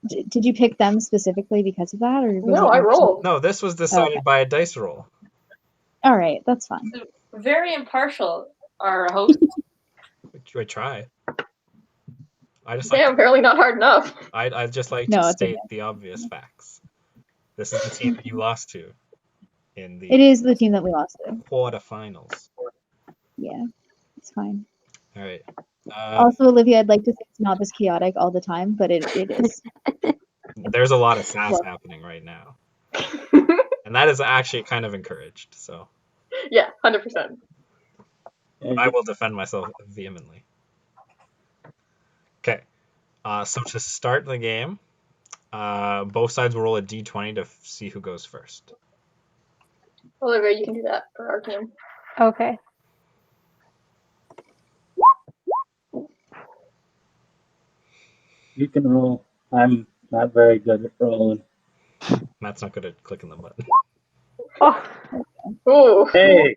Did you pick them specifically because of that, or was No, it I your- rolled. No, this was decided by a dice roll. All right, that's fine. Very impartial, our host. I try. I just Damn, apparently not hard enough. I just like No, to it's state okay. the obvious facts. This is the team that you lost to in the It is the team that we lost to. quarterfinals. Yeah, it's fine. All right. Also, Olivia, I'd like to say it's not this chaotic all the time, but it is. There's a lot of sass Well- happening right now, and that is actually kind of encouraged. So Yeah, 100%. I will defend myself vehemently. Okay. So to start the game, both sides will roll a d20 to see who goes first. Olivia, you can do that for our team. Okay. You can roll. I'm not very good at rolling. Matt's not good at clicking the button. Oh, Ooh. Hey,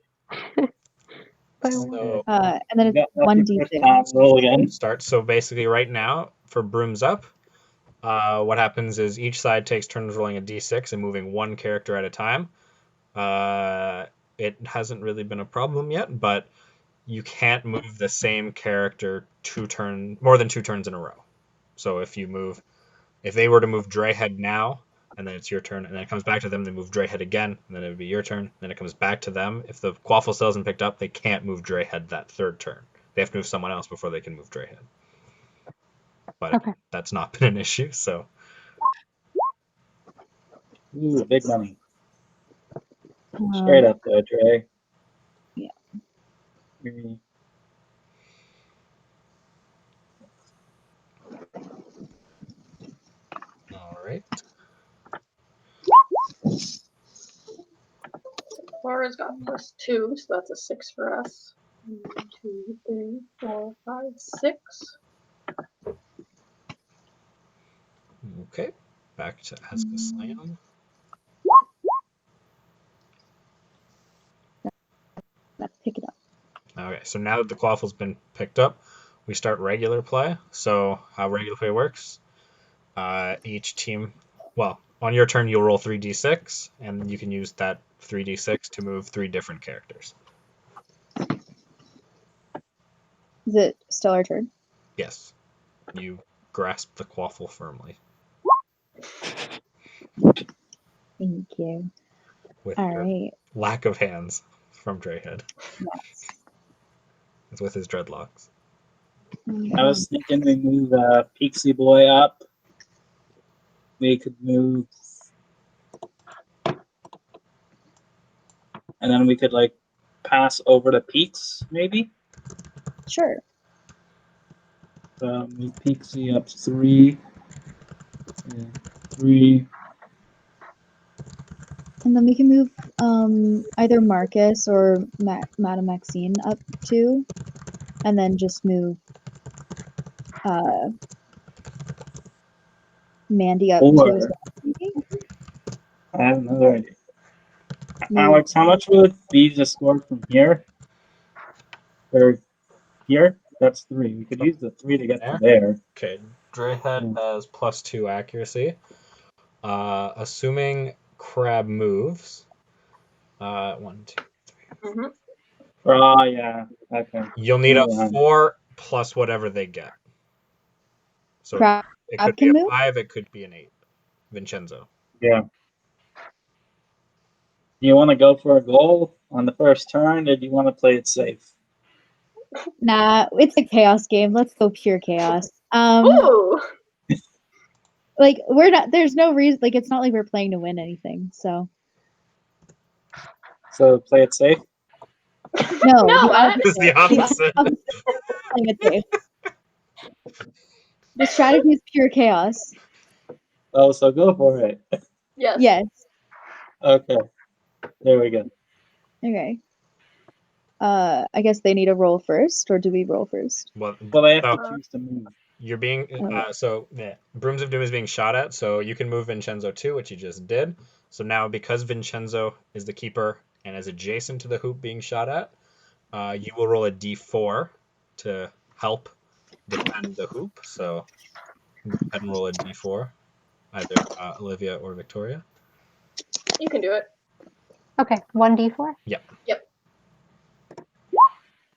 So And then you it's got lucky first 1d6. time. Roll again. start. So basically, right now for Brooms up, what happens is each side takes turns rolling a d6 and moving one character at a time. It hasn't really been a problem yet, but you can't move the same character more than 2 turns in a row. So if they were to move Drayhead now, and then it's your turn, and then it comes back to them, they move Drayhead again, and then it would be your turn, then it comes back to them. If the Quaffle still hasn't picked up, they can't move Drayhead that third turn. They have to move someone else before they can move Drayhead. But Okay. that's not been an issue, so Ooh, big money. Straight up there, Trey. Yeah. Mm. all right. Laura's got +2, so that's a 6 for us. 1, 2, 3, 4, 5, 6. Okay, back to Azkaslam. Let's pick it up. Okay, so now that the Quaffle's been picked up, we start regular play. So how regular play works, each team, well, on your turn you'll roll 3d6, and you can use that 3d6 to move 3 different characters. Is it still our turn? Yes, you grasp the Quaffle firmly Thank you. with All your right. lack of hands from Drayhead. Yes. It's with his dreadlocks. I was thinking we move Pixie Boy up. We could move, and then we could like pass over to Peaks, maybe. Sure. Move Pixie up 3. 3. And then we can move either Marcus or Madame Maxine up 2, and then just move Mandy up 2 Or- as well. Maybe? I have another idea. Maybe Alex, how much will it be to score from here? Or here? That's 3. We could use the 3 to get to there. Okay, Drayhead has +2 accuracy. Assuming Crab moves, 1, 2. Mm-hmm. Oh, yeah. Okay. You'll need a Yeah. 4 plus whatever they get. So Crab it could be can a move? 5, it could be an 8. Vincenzo. Yeah. Do you want to go for a goal on the first turn, or do you want to play it safe? Nah, it's a chaos game. Let's go pure chaos. Ooh! Like there's no reason, like it's not like we're playing to win anything, so So play it safe? no. No, the Matt. It's the opposite. opposite. Playing it safe. The strategy is pure chaos. Oh, so go for it. Yes. Yes. Okay. There we go. Okay. I guess they need a roll first, or do we roll first? Well, Well, I have so to choose to move. you're being Okay. Brooms of Doom is being shot at, so you can move Vincenzo too, which you just did. So now because Vincenzo is the keeper and is adjacent to the hoop being shot at, you will roll a d4 to help defend the hoop. So go ahead and roll a d4. either Olivia or Victoria. You can do it. Okay, 1d4. Yep.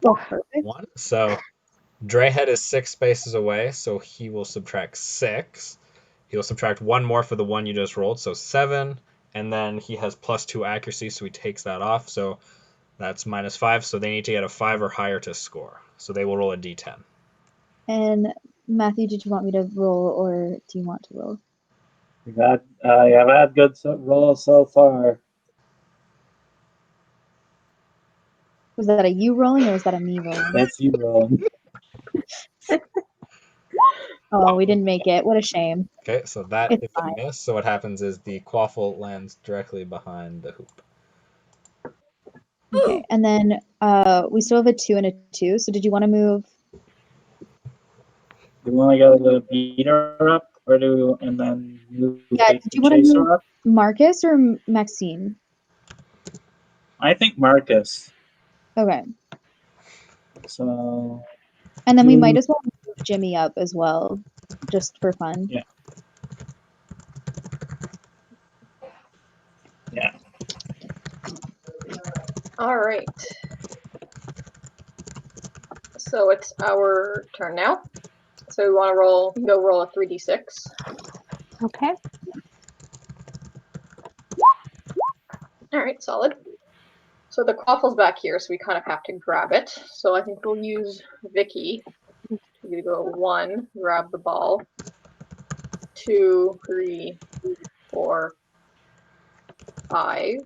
Oh, Perfect. 1. So Drayhead is 6 spaces away, so he will subtract 6. He will subtract 1 more for the one you just rolled, so 7. And then he has +2 accuracy, so he takes that off. So that's -5. So they need to get a 5 or higher to score. So they will roll a d10. And Matthew, did you want me to roll or do you want to roll? I have had good rolls so far. Was that a you rolling or was that a me rolling? That's you rolling. Oh, we didn't make it. What a shame. Okay, so that It's is a fine. miss. So what happens is the quaffle lands directly behind the hoop. Okay, and then we still have a 2 and a 2. So did you want to move? Do you want to go to the beater up, and then move Yeah, the did you want to move chaser up? Marcus or Maxine? I think Marcus. Okay, So and then we you- might as well move Jimmy up as well, just for fun. Yeah. Yeah. All right. So it's our turn now. So we want to roll a 3d6. okay. All right, solid. So the quaffle's back here, so we kind of have to grab it. So I think we'll use Vicky. You go 1, grab the ball. 2, 3, 4, 5.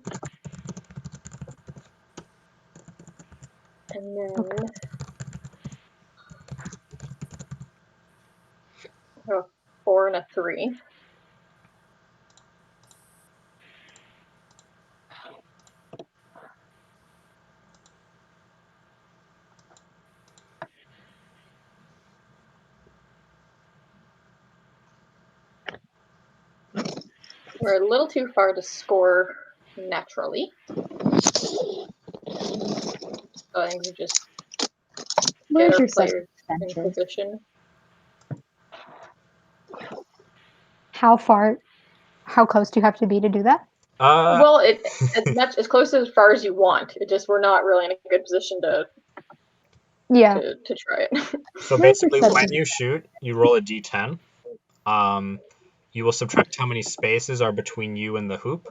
And then a 4 and a 3. We're a little too far to score naturally. So I think we just Where's get your our players in adventure? position. How close do you have to be to do that? Well, as close as far as you want. It just we're not really in a good position to Yeah. to try it. So Very basically, when perceptive. you shoot, you roll a d10. You will subtract how many spaces are between you and the hoop.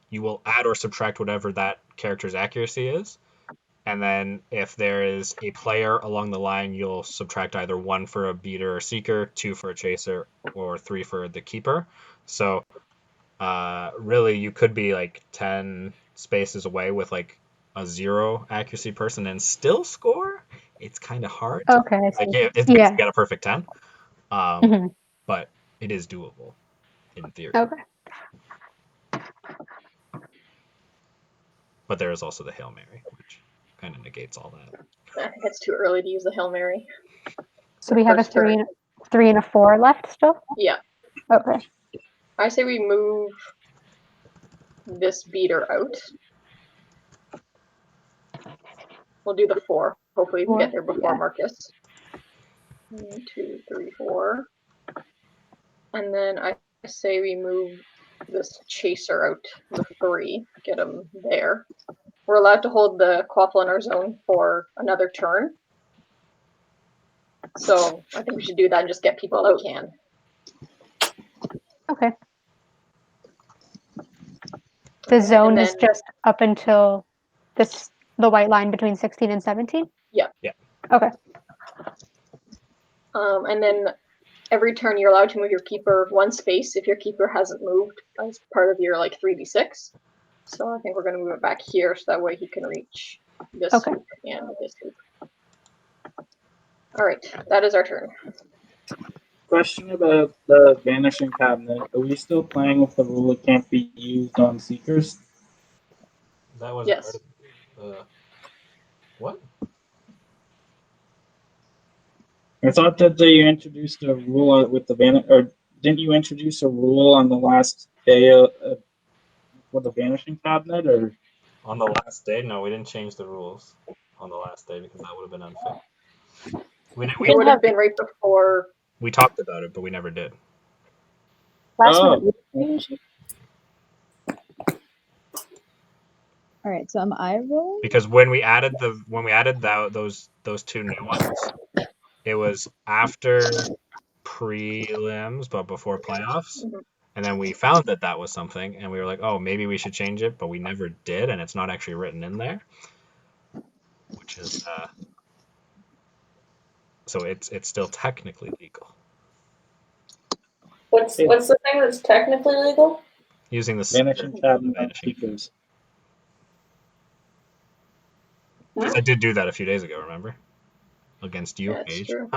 You will add or subtract whatever that character's accuracy is. And then if there is a player along the line, you'll subtract either 1 for a beater or seeker, 2 for a chaser, or 3 for the keeper. So really, you could be like 10 spaces away with like a 0 accuracy person and still score. It's kind of hard. Okay, I Like see. it's Yeah. to get a perfect 10. Mhm. But it is doable in theory. Okay. But there is also the Hail Mary, which kind of negates all that. I think it's too early to use the Hail Mary. So we have a First turn. 3 and a 4 left still? Yeah. Okay. I say we move this beater out. We'll do the 4. Hopefully we can 4, get there before yeah. Marcus. 1, 2, 3, 4. And then I say we move this chaser out, the 3. Get him there. We're allowed to hold the quaffle in our zone for another turn. So I think we should do that and just get people that we can. Okay. The zone is then- just up until the white line between 16 and 17? Yeah. Yeah. Okay. And then every turn you're allowed to move your keeper 1 space if your keeper hasn't moved as part of your like 3d6. So I think we're going to move it back here so that way he can reach this Okay. hoop and this hoop. All right, that is our turn. Question about the vanishing cabinet. Are we still playing with the rule it can't be used on seekers? That was Yes. part of what? I thought that they introduced a rule with the or didn't you introduce a rule on the last day for the vanishing cabinet? Or On the last day? No, we didn't change the rules on the last day because that would have been unfair. It would have been right before. We talked about it, but we never did. Last Oh. minute change. All right, so am I rolling? Because when we added those two new ones, it was after prelims but before playoffs, and then we found that was something, and we were like, oh, maybe we should change it, but we never did, and it's not actually written in there, which is so it's still technically legal What's the thing that's technically legal? using the Vanishing cabinet on vanishing. speakers. I did do that a few days ago, remember? Against you, That's Paige. true.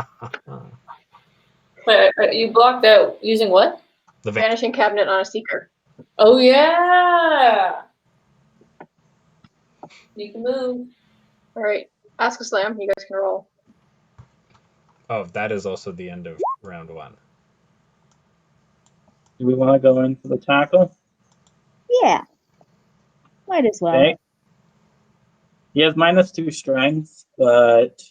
Wait, you blocked out using what? The Vanishing cabinet on a seeker. Oh yeah. You can move. All right, Azkaslam, you guys can roll. Oh, that is also the end of round 1. Do we want to go in for the tackle? Yeah. Might as well. Okay. He has -2 strength, but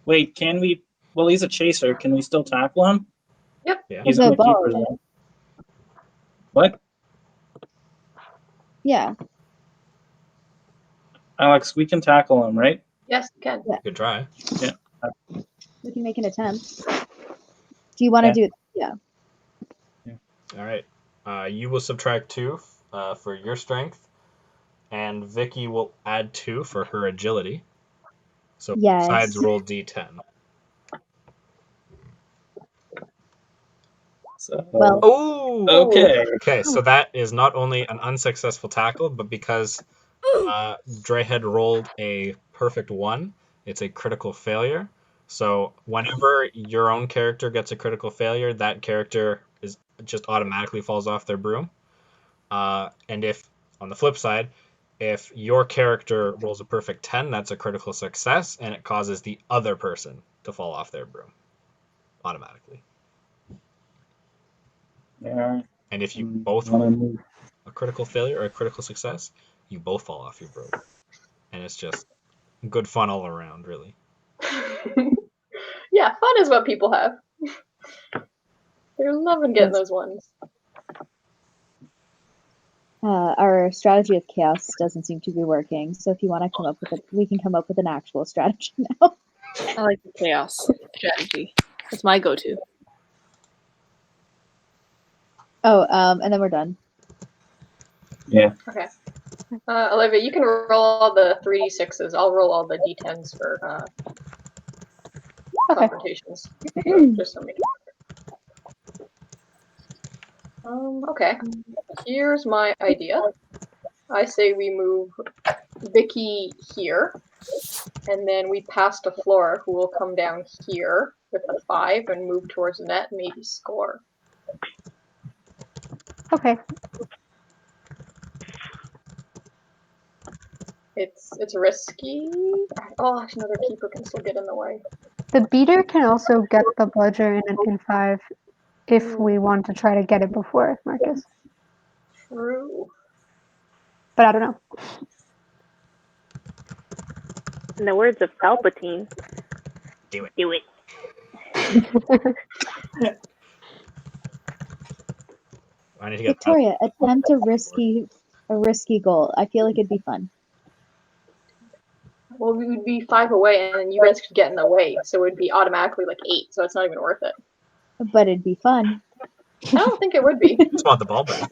wait, can we? Well, he's a chaser. Can we still tackle him? Yep. Yeah. He's No in the ball, keeper right? zone. What? Yeah. Alex, we can tackle him, right? Yes, you can. Good try. We can make an attempt. Do you want to Yeah. do? Yeah. All right. You will subtract 2 for your strength, and Vicky will add 2 for her agility. So Yes. sides roll d10. So, Well- Oh. okay. Okay, so that is not only an unsuccessful tackle, but because Dre had rolled a perfect 1, it's a critical failure. So whenever your own character gets a critical failure, that character is just automatically falls off their broom. And if, on the flip side, if your character rolls a perfect 10, that's a critical success, and it causes the other person to fall off their broom automatically. Yeah. And if you both wanna roll move. a critical failure or a critical success, you both fall off your broom. And it's just good fun all around, really. Yeah, fun is what people have. They're loving getting those ones. Our strategy of chaos doesn't seem to be working. So if you want to come up with it, we can come up with an actual strategy now. I like the chaos strategy. That's my go-to. Oh, and then we're done. Yeah. Okay. Olivia, you can roll all the 3d6s. I'll roll all the d10s for Okay. confrontations. Just so many. Okay. Here's my idea. I say we move Vicky here, and then we pass to Flora, who will come down here with a 5 and move towards the net, and maybe score. Okay. It's risky. Oh, actually, another keeper can still get in the way. The beater can also get the bludger in 5 if we want to try to get it before Marcus. True. But I don't know. In the words of Palpatine, Do it. do it. I need to get Victoria, attempt a risky goal. I feel like it'd be fun. Well, we would be 5 away, and then you guys could get in the way, so it would be automatically like 8. So it's not even worth it. But it'd be fun. I don't think it would be. just want the ball back.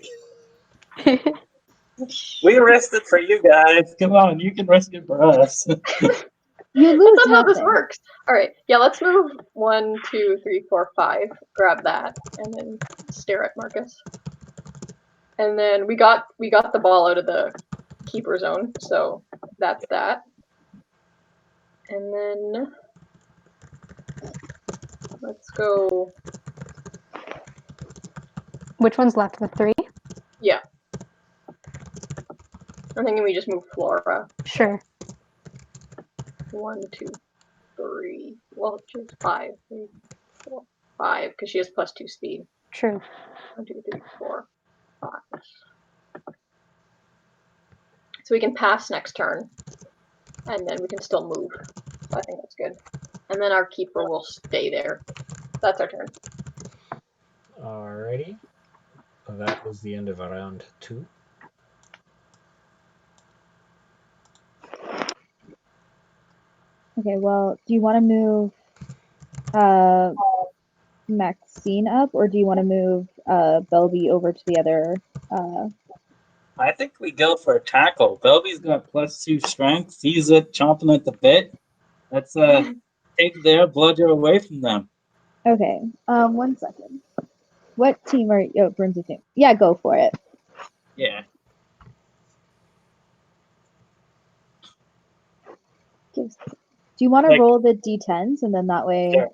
We risked it for you guys. Come on, you can risk it for us. You lose That's not how this nothing. works. All right, yeah, let's move 1, 2, 3, 4, 5. Grab that, and then stare at Marcus. And then we got the ball out of the keeper zone, so that's that. And then let's go. Which one's left? The 3? Yeah. I'm thinking we just move Flora. Sure. 1, 2, 3. Well, she's 5. 3, 4, 5, because she has +2 speed. True. 1, 2, 3, 4, 5. So we can pass next turn, and then we can still move. So I think that's good. And then our keeper will stay there. That's our turn. Alrighty. that is the end of round 2. Okay, well, do you want to move Maxine up, or do you want to move Belby over to the other? I think we go for a tackle. Belby's got +2 strength. He's chomping at the bit. Let's take their bludger away from them. Okay, 1 second. What team are you? Oh, Brooms' team. Yeah, go for it. Yeah. Do you want to Like- roll the d10s, and then that way, Sure.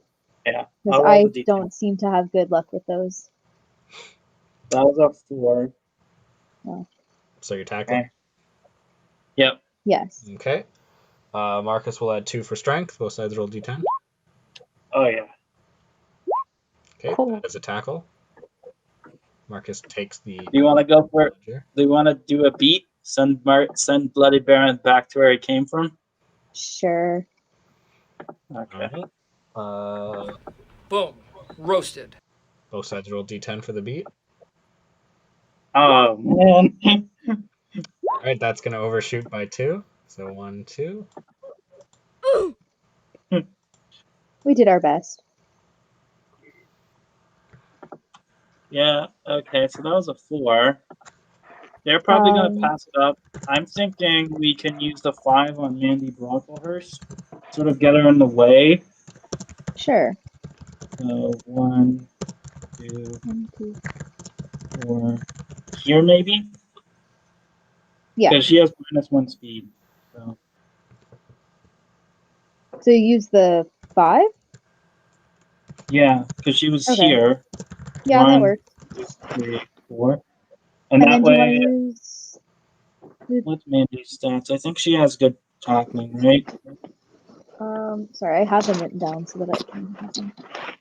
Yeah. because I'll roll I the D10. don't seem to have good luck with those. That was a 4. So you're tackling? Okay. Yep. Yes. Okay. Marcus will add 2 for strength. Both sides roll d10. Oh, yeah. Okay, Cool. that is a tackle. Marcus takes the Do you want to go for it? bludger. Do you want to do a beat? Send Bloody Baron back to where he came from? Sure. Okay. Alright. Boom. Roasted. Both sides roll d10 for the beat. Oh, man. Alright, that's going to overshoot by 2. So 1, 2. We did our best. Yeah, okay, so that was a 4. They're probably going to pass it up. I'm thinking we can use the 5 on Mandy Brocklehurst. Sort of get her in the way. Sure. So 1, 2, 1, 2. 4. Here, maybe? Yeah. Because she has -1 speed. So So you use the 5? yeah, because she was Okay. here. Yeah, that 1, works. 2, 3, 4. And And that then do you want way, to use? what's Mandy's stats? I think she has good tackling, right? Sorry, I have them written down so that I can have them.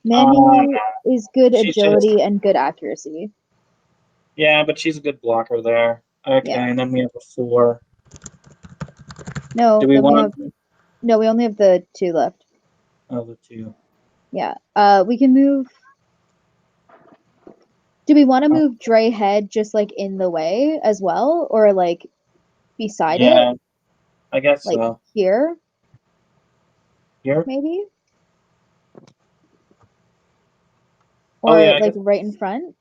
Mandy is good she's agility and good accuracy. Yeah, but she's a good blocker there. Okay, Yeah. and then we have a 4. No, Do we then we want have no. We only have the 2 left. the 2? Yeah. We can move. Do we want to move Dre Head just like in the way as well, or like beside Yeah, it, I guess like so. here Here? maybe, Oh, or yeah, I like guess. right in front?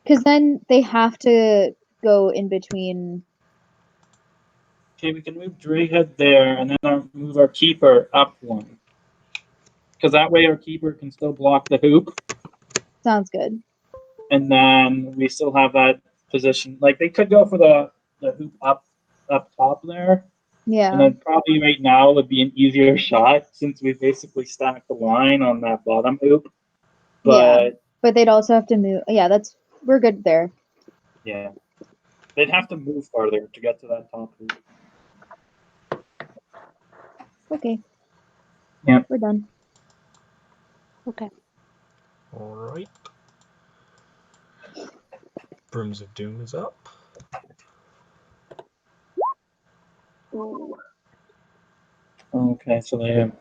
Because then they have to go in between. Okay, we can move Drayhead there, and then move our keeper up 1. Because that way our keeper can still block the hoop, Sounds good. and then we still have that position. Like, they could go for the hoop up top there, and Yeah. then probably right now would be an easier shot since we basically stacked the line on that bottom hoop. But But they'd also have to move. Yeah, we're good there. yeah, they'd have to move farther to get to that top hoop. Okay. Yep. We're done. Okay. Alright. Brooms of Doom is up. Ooh. Okay, so they have.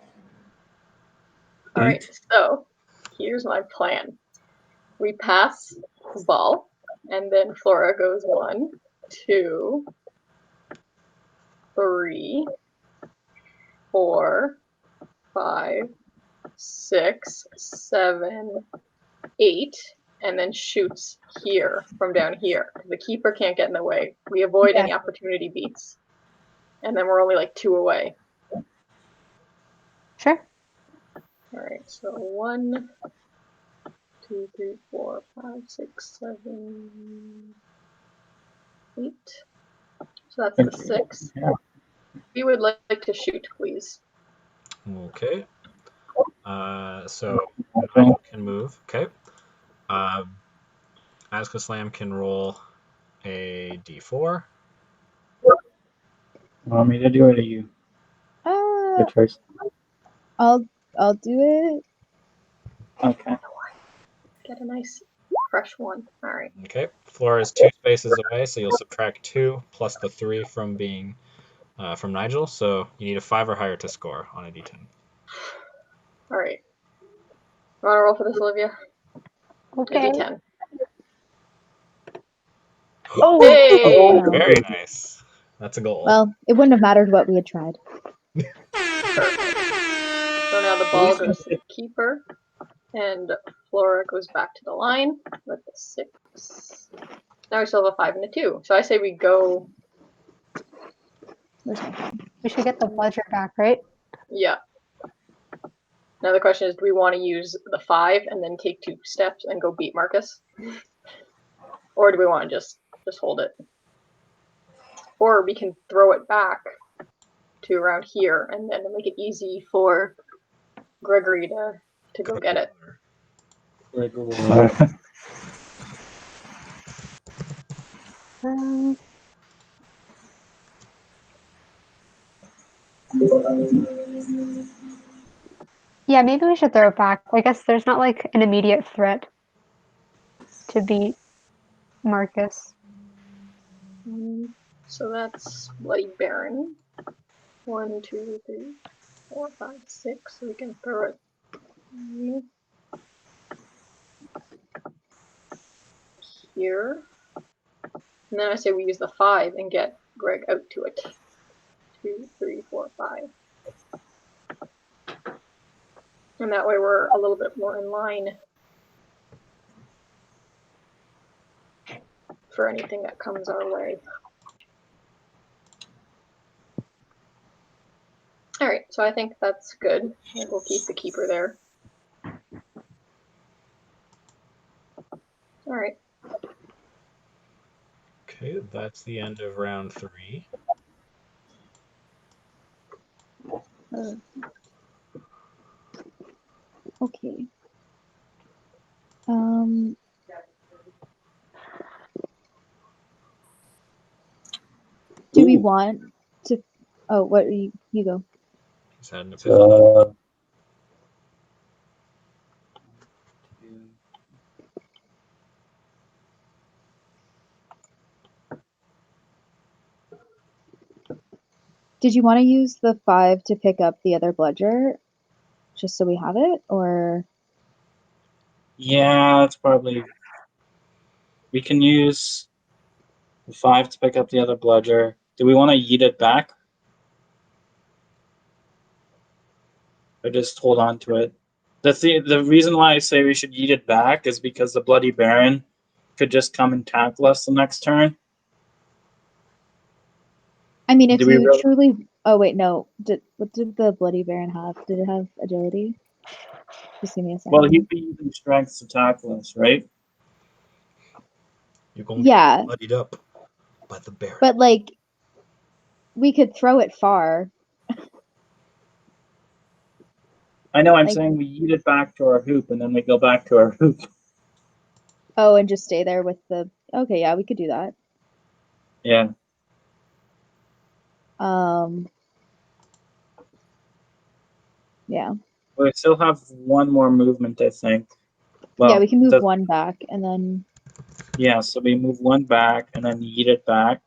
All right, so here's my plan. We pass the ball, and then Flora goes 1, 2, 3, 4, 5, 6, 7, 8, and then shoots here from down here. The keeper can't get in the way. We avoid any opportunity beats. And then we're only like 2 away. Sure. All right, so 1, 2, 3, 4, 5, 6, 7, 8. So that's the 6. Yeah. We would like to shoot, please. Okay. So Nigel can move. Okay. Azkaslam can roll a d4. Want me to do it or you? Your choice. I'll do it. Okay. Get a nice fresh one. All right. Okay. Flora is 2 spaces away, so you'll subtract 2 plus the 3 from being from Nigel. So you need a 5 or higher to score on a d10. All right. You want to roll for this, Olivia? Okay. A d10. Oh, Hey! Very nice. That's a goal. Well, it wouldn't have mattered what we had tried. Perfect. So now the ball goes to the keeper, and Flora goes back to the line with the 6. Now we still have a 5 and a 2. So I say we go. Where's my phone? we should get the bludger back, right? Yeah. Now the question is, do we want to use the 5 and then take 2 steps and go beat Marcus, or do we want to just hold it? Or we can throw it back to around here and then make it easy for Gregory to go get it. Um, yeah, maybe we should throw it back. I guess there's not like an immediate threat to beat Marcus. So that's Bloody Baron. 1, 2, 3, 4, 5, 6. So we can throw it here. And then I say we use the 5 and get Greg out to it. 2, 3, 4, 5. And that way we're a little bit more in line for anything that comes our way. Alright, so I think that's good. I think we'll keep the keeper there. Alright. Okay, that's the end of round 3. Okay. Do we want to? Oh, what you go? He's had an epiphany. Did you want to use the 5 to pick up the other bludger, just so we have it, or? Yeah, it's probably. We can use the 5 to pick up the other bludger. Do we want to yeet it back? Or just hold on to it? The reason why I say we should yeet it back is because the Bloody Baron could just come and tackle us the next turn. I mean, if Do we you really- truly. Oh wait, no. What did the Bloody Baron have? Did it have agility? Just give me a second. Well, he'd be using strength to tackle us, right? You're going to Yeah, get bloodied up by the bear. but like, we could throw it far. I know, I'm Like- saying we yeet it back to our hoop and then we go back to our hoop. Oh, and just stay there with the. Okay, yeah, we could do that. Yeah. Yeah. We still have one more movement, I think. Well, Yeah, we can move does- one back and then. Yeah, so we move one back and then yeet it back.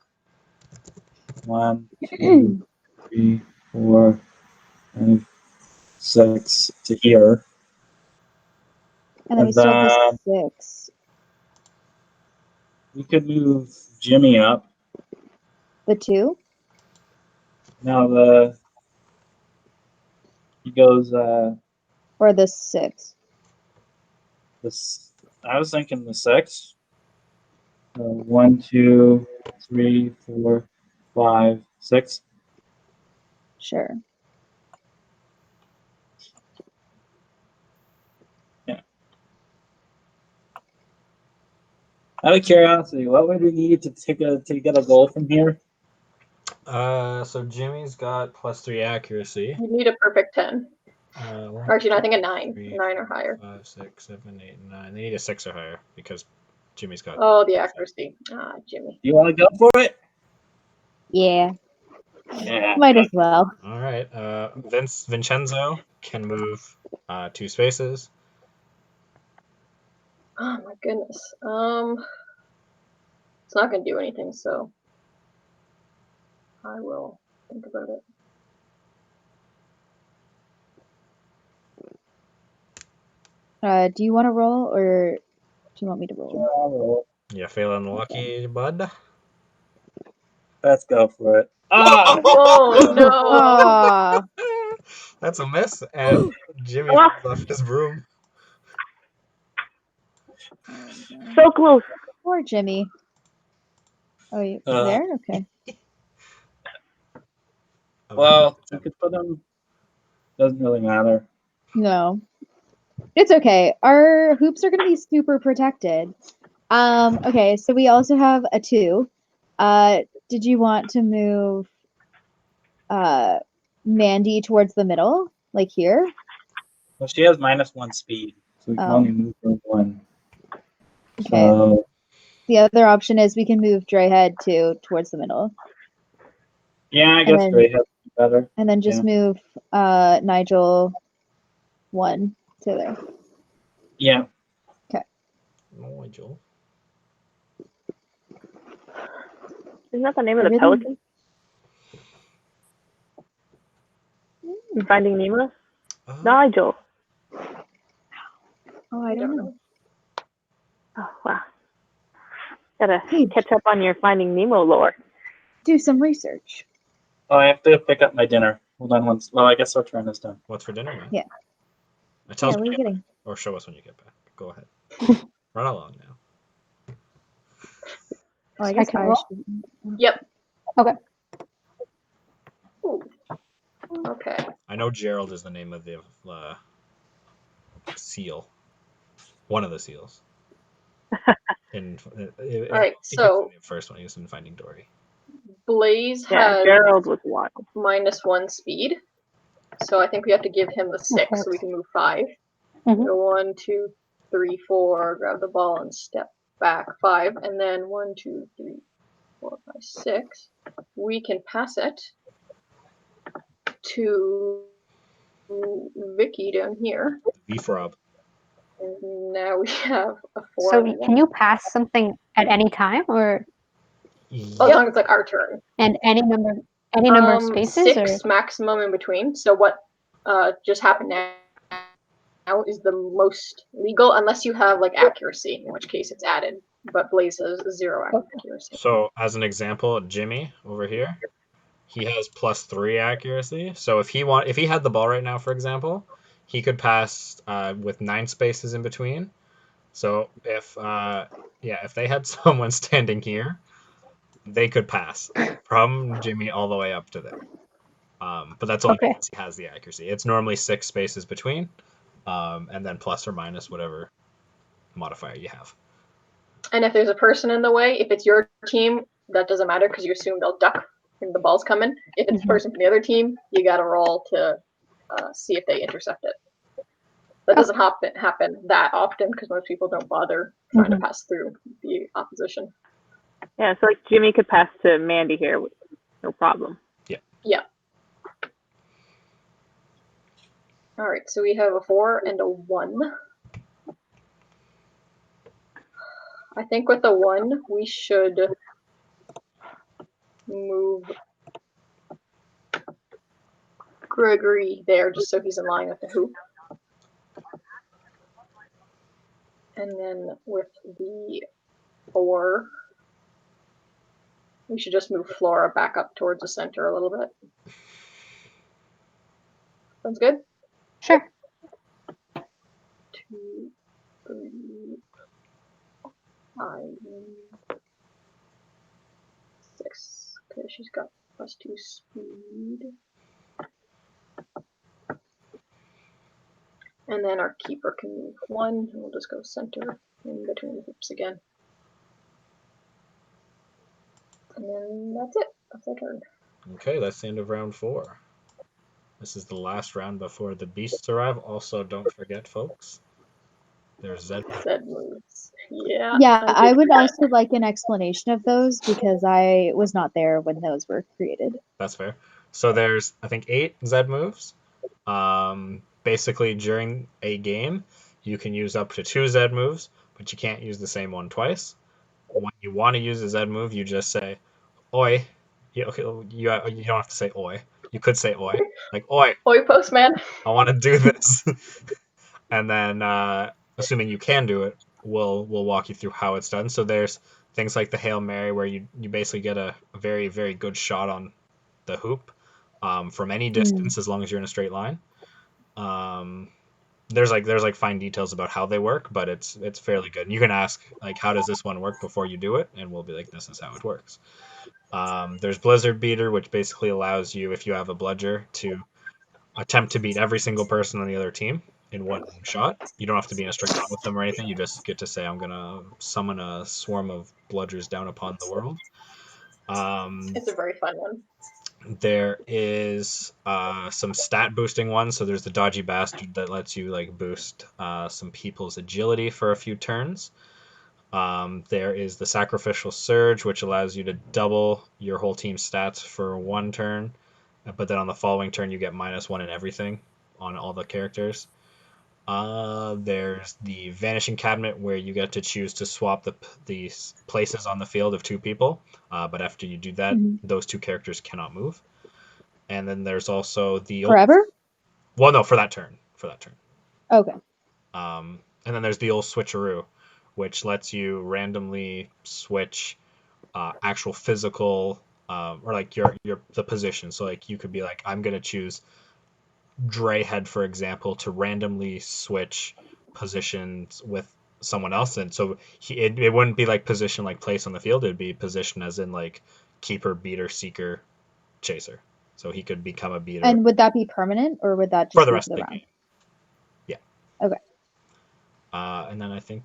1, 2, 3, 4, 5, 6 to here. And then we still have the 6. We could move Jimmy up. The 2? Now he goes Or the 6? this. I was thinking the 6. 1, 2, 3, 4, 5, 6. Sure. Out of curiosity, what would we need to get a goal from here? So Jimmy's got +3 accuracy. You need a perfect 10. 1, Or actually, no, I think a 9. 3, 9 or higher. 5, 6, 7, 8, 9. They need a 6 or higher because Jimmy's got. Oh, the accuracy. Ah, Jimmy. You want to go for it? Yeah. Yeah. Might as well. All right. Vincenzo can move 2 spaces. Oh my goodness. It's not gonna do anything, so I will think about it. Do you want to roll or do you want me to roll? I'll roll. You feeling lucky, bud? Let's go for it. Ah! Oh no! Aw. That's a miss, and Jimmy Ah. falls off his broom. So close. Poor Jimmy. Oh, you Uh. there? Okay. Well, you could put him. Doesn't really matter. No. It's okay. Our hoops are going to be super protected. Okay, so we also have a 2. Did you want to move Mandy towards the middle, like here? Well, she has -1 speed, so we can Oh. only move her 1. Okay. So The other option is we can move Drayhead towards the middle, yeah, I guess then- Gray has to be better. and then just move Nigel 1 to there. Yeah. Nigel. Isn't that the name of the Everything- pelican? In Finding Nemo? Nigel. Oh, I don't know. Oh, wow. Gotta Hey. catch up on your Finding Nemo lore. Do some research. Oh, I have to pick up my dinner. Hold on once. Well, I guess our turn is done. What's for dinner, man? Yeah. Tell us Yeah, what are you getting? or show us when you get back. Go ahead. Run along now. Oh, I guess can I roll? should. Yep. Okay. Ooh. Okay. I know Gerald is the name of the seal. One of the seals. Alright, so- the first one he was in Finding Dory. Blaze Yeah, has Gerald was wild. -1 speed, so I think we have to give him the 6 so we can move 5. Mhm. Go 1, 2, 3, 4. Grab the ball and step back 5, and then 1, 2, 3, 4, 5, 6. We can pass it to Vicky down here, V-Frob. and now we have a 4. So and a can 1. you pass something at any time, or Oh, as long as it's like our turn. and any number of spaces, 6 or maximum in between. So what just happened now is the most legal, unless you have like accuracy, in which case it's added. But Blaze has 0 accuracy. So, as an example, Jimmy over here, he has +3 accuracy. So if he had the ball right now, for example, he could pass with 9 spaces in between. So if they had someone standing here, they could pass from Jimmy all the way up to there. But that's only Okay. because he has the accuracy. It's normally 6 spaces between, and then plus or minus whatever modifier you have. And if there's a person in the way, if it's your team, that doesn't matter because you assume they'll duck when the ball's coming. If it's a person from the other team, you got to roll to see if they intercept it. That doesn't happen that often because most people don't bother trying to pass through the opposition. Yeah, so like Jimmy could pass to Mandy here, with no problem. Yeah. All right, so we have a 4 and a 1. I think with the 1, we should move Gregory there just so he's in line with the hoop. And then with the 4, we should just move Flora back up towards the center a little bit. Sounds good? sure. 2, 3, 5, 6. Okay, she's got +2 speed. And then our keeper can move 1, and we'll just go center in between the hoops again. And then that's it. That's our turn. Okay, that's the end of round 4. This is the last round before the beasts arrive. Also, don't forget, folks, there's Zed. Zed moves. Yeah. Yeah, I did would forget. also like an explanation of those because I was not there when those were created. That's fair. So there's, I think, 8 Zed moves. Basically, during a game, you can use up to 2 Zed moves, but you can't use the same one twice. When you want to use a Zed move, you just say, "Oi." You don't have to say "Oi." You could say "Oi," like "Oi, Oi, postman. I want to do this." And then, assuming you can do it, we'll walk you through how it's done. So there's things like the Hail Mary, where you basically get a very, very good shot on the hoop from any distance as long as you're in a straight line. There's like fine details about how they work, but it's fairly good. And you can ask like, how does this one work before you do it, and we'll be like, this is how it works. There's Blizzard Beater, which basically allows you, if you have a bludger, to attempt to beat every single person on the other team in one shot. You don't have to be in a strict line with them or anything. You just get to say, I'm gonna summon a swarm of bludgers down upon the world. It's a very fun one. There is some stat boosting ones. So there's the Dodgy Bastard that lets you like boost some people's agility for a few turns. There is the Sacrificial Surge, which allows you to double your whole team's stats for one turn, but then on the following turn you get -1 in everything on all the characters. There's the Vanishing Cabinet, where you get to choose to swap the places on the field of two people, but after you do that, those two characters cannot move. And then there's also the Forever? Well, no, for that turn. Okay. And then there's the old Switcheroo, which lets you randomly switch actual physical or like the position. So like you could be like, I'm gonna choose Drayhead, for example, to randomly switch positions with someone else, and so it wouldn't be like position like place on the field. It would be position as in like keeper, beater, seeker, chaser. So he could become a beater. And would that be permanent, or would that just for the be rest for of the round? game? Yeah. Okay. And then I think,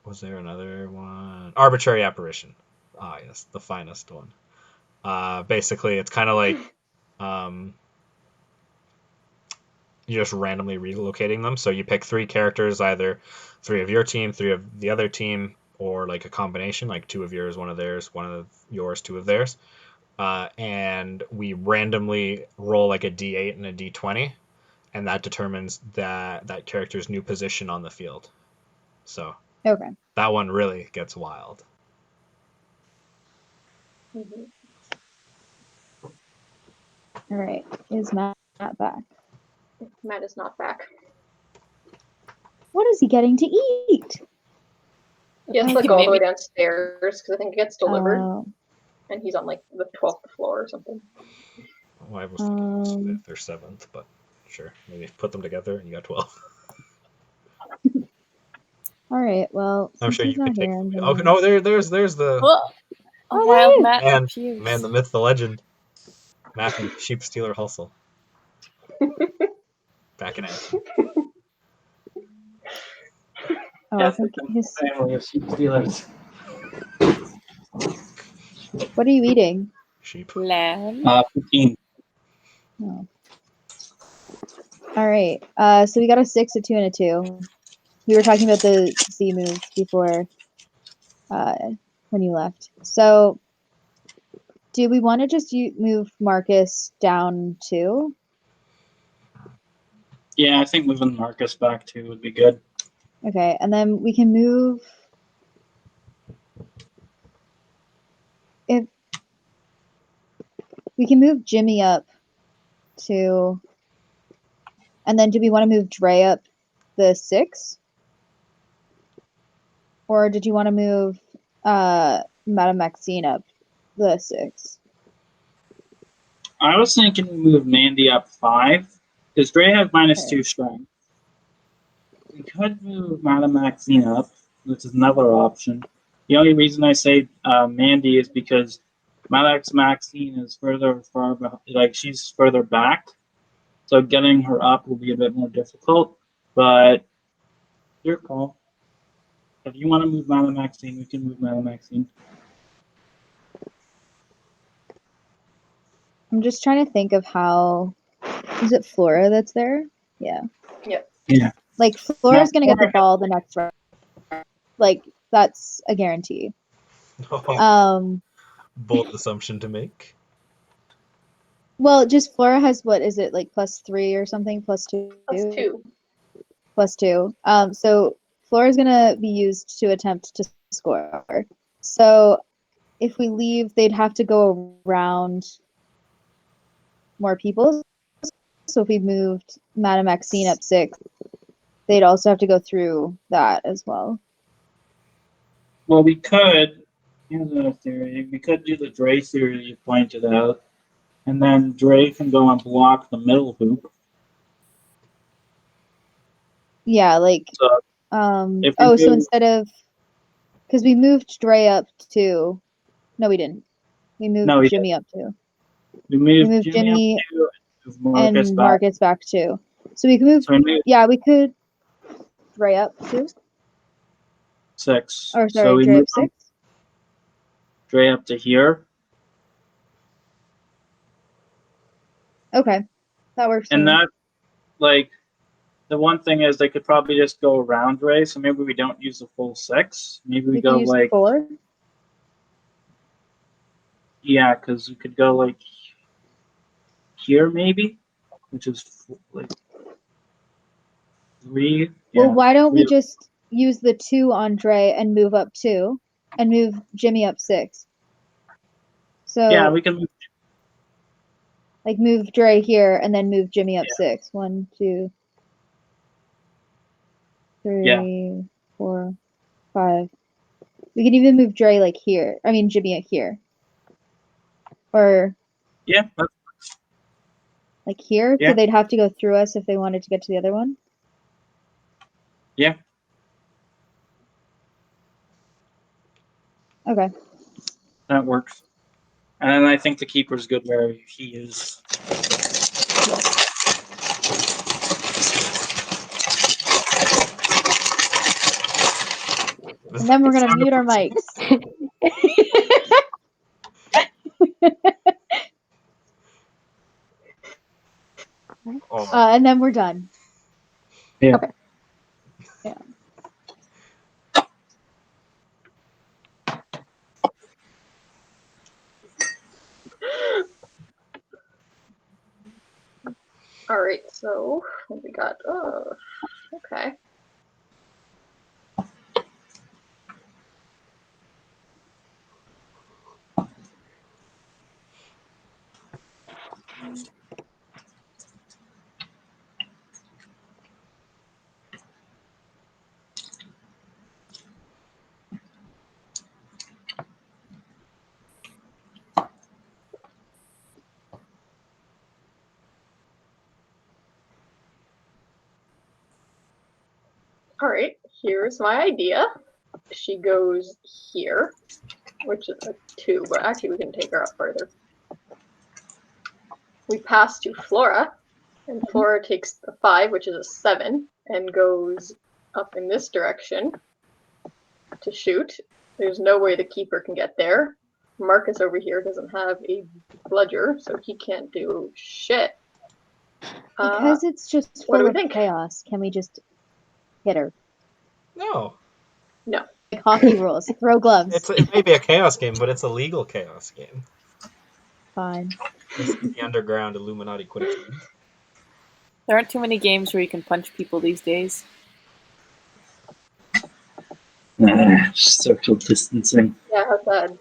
was there another one? Arbitrary Apparition. Ah, yes, the finest one. Basically, it's kind of like you're just randomly relocating them. So you pick 3 characters, either 3 of your team, 3 of the other team, or like a combination, like 2 of yours, 1 of theirs, 1 of yours, 2 of theirs. And we randomly roll like a D8 and a D20, and that determines that character's new position on the field. So Okay. that one really gets wild. Mm-hmm. All right. Is Matt back? Matt is not back. What is he getting to eat? He has to like, go all the way downstairs because I think it gets delivered, Oh. and he's on like the 12th floor or something. Well, I was thinking it was 5th or 7th, but sure, maybe put them together and you got 12. All right. Well, I'm since sure he's you not could take. here, I'm gonna... Oh no, there's the A wild Matt man, confused. the myth, the legend, Matthew Sheep Stealer Hustle, back in action. Oh, Yes, I think his... family of sheep stealers. What are you eating? Sheep. Lamb. Poutine. Oh. All right. So we got a 6, a 2, and a 2. We were talking about the Z moves before when you left. So do we want to just move Marcus down 2? Yeah, I think moving Marcus back 2 would be good. Okay, and then we can move... If we can move Jimmy up to... And then do we want to move Dre up the 6? Or did you want to move Madame Maxine up the 6? I was thinking move Mandy up 5, because Dre has -2 strength. We could move Madame Maxine up, which is another option. The only reason I say Mandy is because Madame Maxine is she's further back, so getting her up will be a bit more difficult. But your call. If you want to move Madame Maxine, we can move Madame Maxine. I'm just trying to think of how... Is it Flora that's there? Yeah. Yep. Yeah. Like, Flora's going to get the ball the next round. Like, that's a guarantee. Bold assumption to make. Well, just Flora has, what is it, like +3 or something? +2? +2. +2. So Flora's going to be used to attempt to score. So if we leave, they'd have to go around more people. So if we moved Madame Maxine up 6, they'd also have to go through that as well. Well, we could. Here's another theory. We could do the Dre theory you pointed out, and then Dre can go and block the middle hoop. Yeah, like So if we oh, so do- instead of because we moved Dre up to no, we didn't. We moved No, we Jimmy up too. we We moved moved Jimmy up 2 and move Marcus and back. Marcus back too. So we can move. So we moved Yeah, we could Dre up too. 6. Or So sorry, we Dre move up 6. Dre up to here, Okay, that works. for and me. that, like, the one thing is they could probably just go around Dre. So maybe we don't use the full 6. Maybe we we can go use like 4. yeah, because we could go like here maybe, which is like 3. Well, Yeah, why don't we 3. just use the 2 on Dre and move up 2 and move Jimmy up 6? So Yeah, we can. like move Dre here and then move Jimmy up Yeah. 6. 1, 2, 3, Yeah. 4, 5. We can even move Dre like here. I mean Jimmy here. Or Yeah, like here, Yeah. so they'd have to go through us if they wanted to get to the other one. Yeah. Okay. That works. And then I think the keeper's good where he is. And then we're gonna mute our mics. Oh, And then we're done. Yeah. Okay. Yeah. All right, so what we got? Oh, okay. All right, here's my idea. She goes here, which is a 2, but actually we can take her up further. We pass to Flora, and Flora takes the 5, which is a 7, and goes up in this direction to shoot. There's no way the keeper can get there. Marcus over here doesn't have a bludger, so he can't do shit. Because it's just what do full we of think? chaos, can we just hit her? no. No. Like hockey rules. Throw gloves. It may be a chaos game, but it's a legal chaos game. Fine. This is the underground Illuminati Quidditch game. There aren't too many games where you can punch people these days. Social distancing. Yeah, how sad.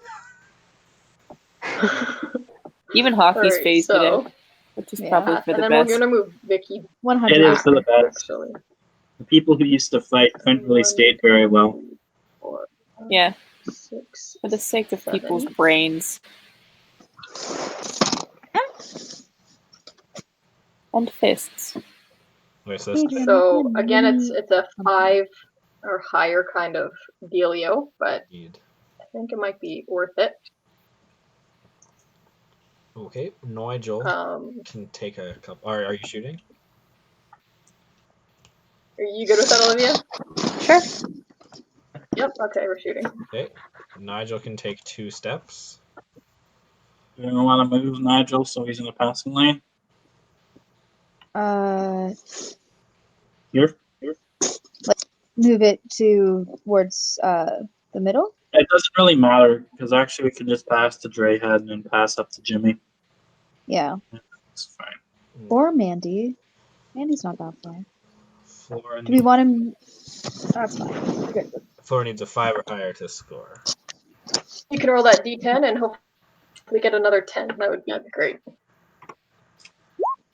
Even hockey's Alright, phased it so out, which is Yeah. probably for and the then best. we're gonna move Vicky 100. It is for the best. actually. The people who used to fight couldn't really skate very well. 4, Yeah, 6, for the sake of 7. people's brains. And fists. Wait, so this is So again, it's a 5 or higher kind of dealio, but indeed. I think it might be worth it. Okay, Nigel can take a couple. Are you shooting? Are you good with that, Olivia? Sure. Yep. Okay, we're shooting. Okay, Nigel can take 2 steps. Do you want to move Nigel so he's in the passing lane? Here? Move it towards the middle. It doesn't really matter because actually we can just pass to Drehead and then pass up to Jimmy. Yeah. It's fine. Or Mandy. Mandy's not that far. Flora Do we want him? That's fine. Good. Flora needs a 5 or higher to score. You can roll that D10 and hopefully get another 10. That would be great.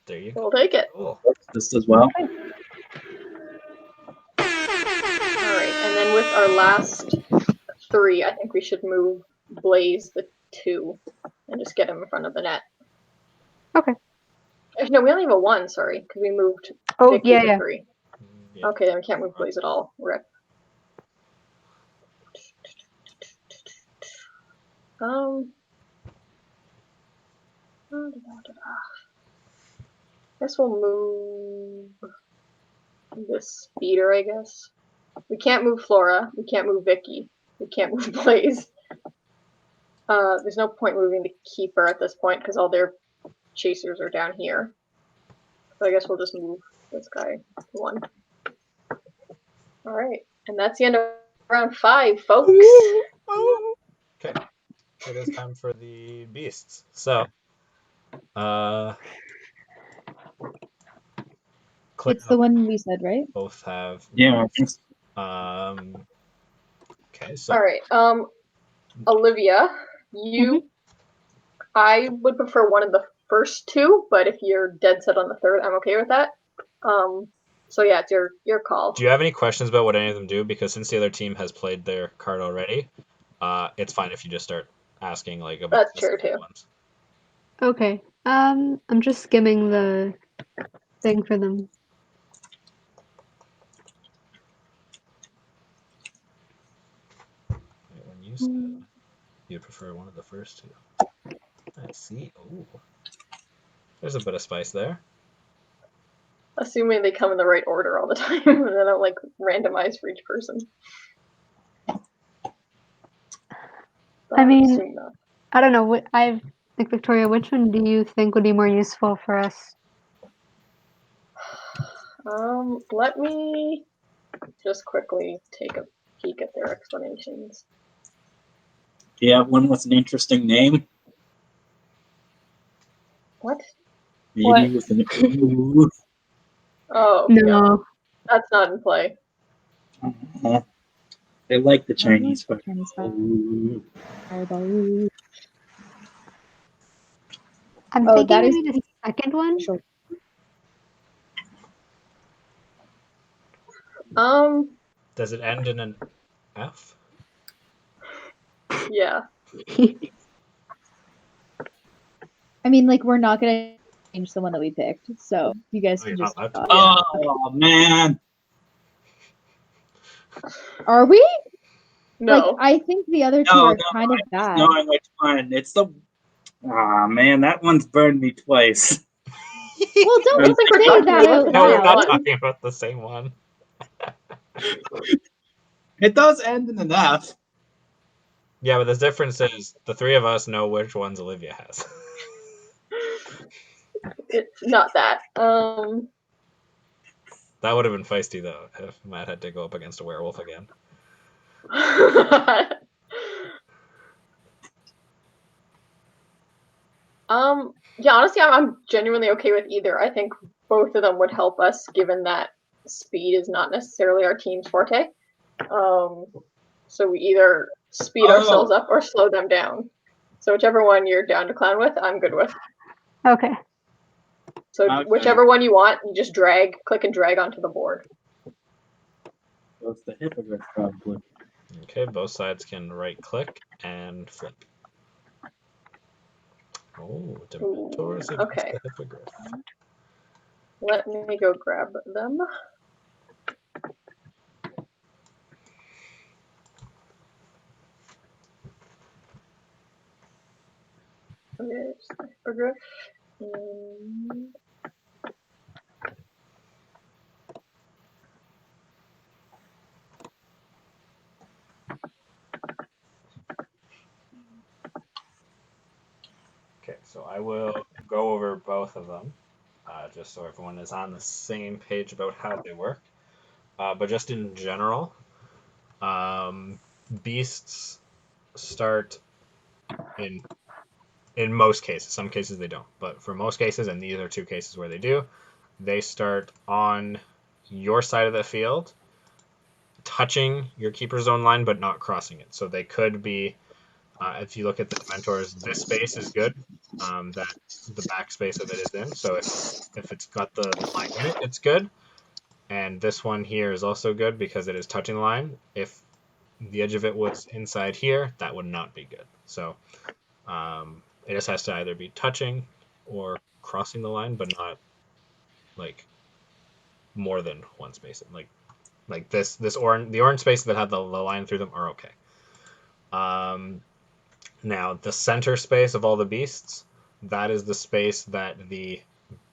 There you go. We'll take it. Cool. This as well. Alright, and then with our last 3, I think we should move Blaze the 2 and just get him in front of the net. Okay. No, we only have a 1, sorry, because we moved Oh, Vicky yeah, to yeah. 3. Yeah. Okay, then we can't move Blaze at all. Rip. Guess we'll move this speeder, I guess. We can't move Flora. We can't move Vicky. We can't move Blaze. There's no point moving the Keeper at this point because all their chasers are down here. So I guess we'll just move this guy to 1. Alright, and that's the end of round 5, folks. Okay, it is time for the beasts. So, Claire It's the one we said, right? both have. Yeah. Okay, so Alright, Olivia, you. I would prefer one of the first 2, but if you're dead set on the 3rd, I'm okay with that. So yeah, it's your call. do you have any questions about what any of them do? Because since the other team has played their card already, it's fine if you just start asking like about That's the true, specific too. ones. Okay. I'm just skimming the thing for them. When you said you prefer one of the first 2, I see. Oh, there's a bit of spice there. Assuming they come in the right order all the time, and they don't like randomize for each person. I mean, assume not. I don't know. I think, Victoria, which one do you think would be more useful for us? Let me just quickly take a peek at their explanations. Do you have one with an interesting name? What? Maybe with an ooh. Oh, No. no. That's not in play. They like the Chinese food. Chinese Ooh. fireball. I'm Oh, thinking that is maybe the second one. Sure. Does it end in an F? Yeah. I mean, like, we're not gonna change the one that we picked, so you guys Oh, you're can just. not allowed to. Oh man! Are we? No. Like, I think the other 2 No, are no, kind of Just bad. knowing which one. It's the. Ah man, that one's burned me twice. Well, don't I think we're say talking that about out the No, we're same not loud. one. talking about the same one. It does end in an F. Yeah, but the difference is the 3 of us know which ones Olivia has. It's not that. That would have been feisty though if Matt had to go up against a werewolf again. Yeah, honestly, I'm genuinely okay with either. I think both of them would help us, given that speed is not necessarily our team's forte. So we either speed ourselves up or slow them down. So whichever one you're down to clown with, I'm good with. Okay. So Okay. whichever one you want, you just click and drag onto the board. So it's the hippogriff, probably. Okay, both sides can right click and flip. Oh, Dementors against okay. the hippogriff. Let me go grab them. There's the hippogriff. And Okay, so I will go over both of them, just so everyone is on the same page about how they work. But just in general, beasts start in most cases. Some cases they don't, but for most cases, and these are 2 cases where they do, they start on your side of the field, touching your keeper zone line, but not crossing it. So they could be, if you look at the Dementors, this space is good. That the backspace of it is in. So if it's got the line in it, it's good. And this one here is also good because it is touching the line. If the edge of it was inside here, that would not be good. So it just has to either be touching or crossing the line, but not like more than one space. Like this orange, the orange space that had the line through them are okay. Now the center space of all the beasts, that is the space that the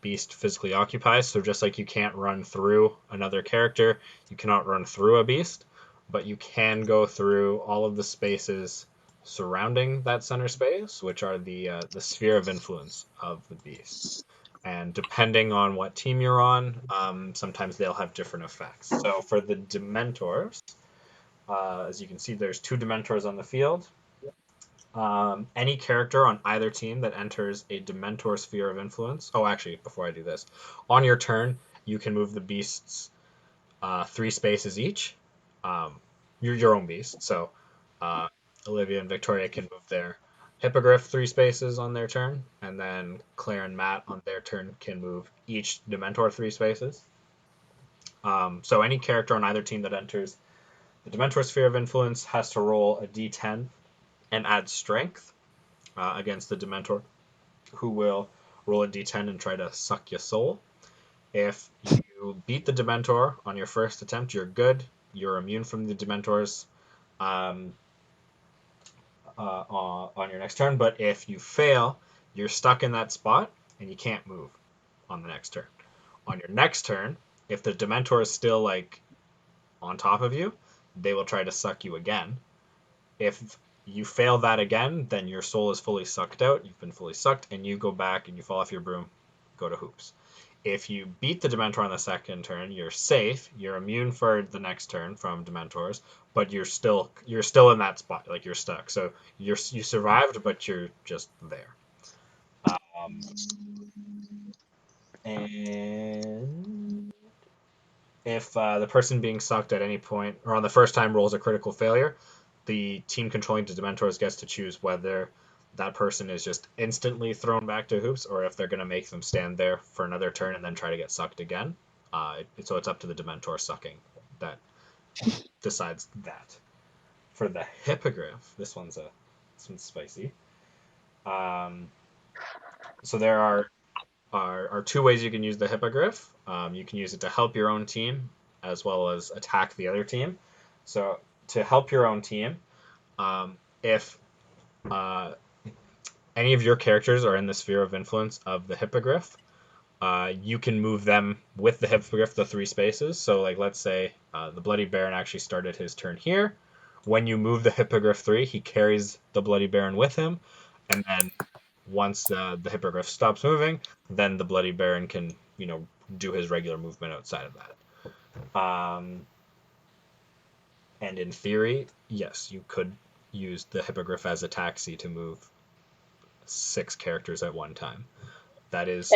beast physically occupies. So just like you can't run through another character, you cannot run through a beast, but you can go through all of the spaces surrounding that center space, which are the sphere of influence of the beast. And depending on what team you're on, sometimes they'll have different effects. So for the Dementors, as you can see, there's 2 Dementors on the field. Any character on either team that enters a Dementor sphere of influence. Oh, actually, before I do this, on your turn, you can move the beasts 3 spaces each. Your own beast. So Olivia and Victoria can move their Hippogriff 3 spaces on their turn, and then Claire and Matt on their turn can move each Dementor 3 spaces. So any character on either team that enters the Dementor sphere of influence has to roll a d10 and add strength against the Dementor, who will roll a d10 and try to suck your soul. If you beat the Dementor on your first attempt, you're good. You're immune from the Dementors on your next turn. But if you fail, you're stuck in that spot and you can't move on the next turn. On your next turn, if the Dementor is still like on top of you, they will try to suck you again. If you fail that again, then your soul is fully sucked out. You've been fully sucked, and you go back and you fall off your broom, go to hoops. If you beat the Dementor on the second turn, you're safe. You're immune for the next turn from Dementors, but you're still in that spot, like you're stuck. So you survived, but you're just there. And if the person being sucked at any point or on the first time rolls a critical failure, the team controlling the Dementors gets to choose whether that person is just instantly thrown back to hoops or if they're going to make them stand there for another turn and then try to get sucked again. So it's up to the Dementor sucking that decides that. For the Hippogriff, this one's spicy. So there are 2 ways you can use the Hippogriff. You can use it to help your own team as well as attack the other team. So to help your own team, if any of your characters are in the sphere of influence of the Hippogriff, you can move them with the Hippogriff the 3 spaces. So like let's say the Bloody Baron actually started his turn here. When you move the Hippogriff 3, he carries the Bloody Baron with him, and then once the Hippogriff stops moving, then the Bloody Baron can, do his regular movement outside of that. And in theory, yes, you could use the Hippogriff as a taxi to move 6 characters at one time. That is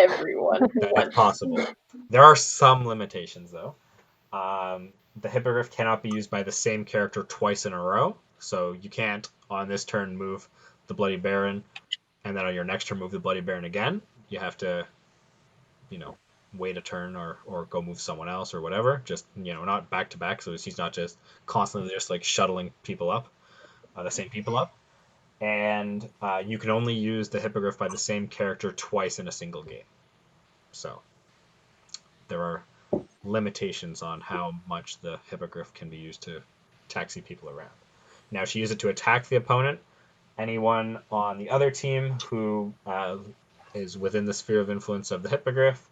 possible. There are some limitations, though. The Hippogriff cannot be used by the same character twice in a row, so you can't, on this turn, move the Bloody Baron, and then on your next turn move the Bloody Baron again. You have to, wait a turn or go move someone else or whatever. Just, not back to back, so he's not just constantly just like shuttling people up, the same people up. And you can only use the Hippogriff by the same character twice in a single game. So there are limitations on how much the Hippogriff can be used to taxi people around. Now, if you use it to attack the opponent, anyone on the other team who is within the sphere of influence of the Hippogriff,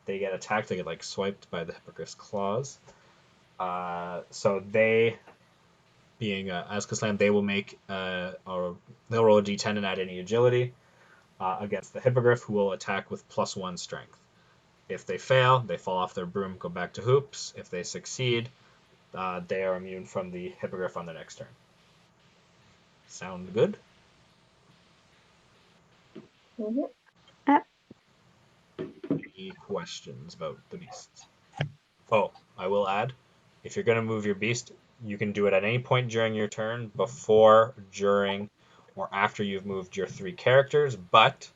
they get attacked. They get swiped by the Hippogriff's claws. So they, being Azkaslam, they will make they'll roll a d10 and add any agility against the Hippogriff, who will attack with +1 strength. If they fail, they fall off their broom, go back to hoops. If they succeed, they are immune from the Hippogriff on the next turn. Sound good? Mm-hmm. Any questions about the beasts? Oh, I will add, if you're going to move your beast, you can do it at any point during your turn, before, during, or after you've moved your 3 characters, but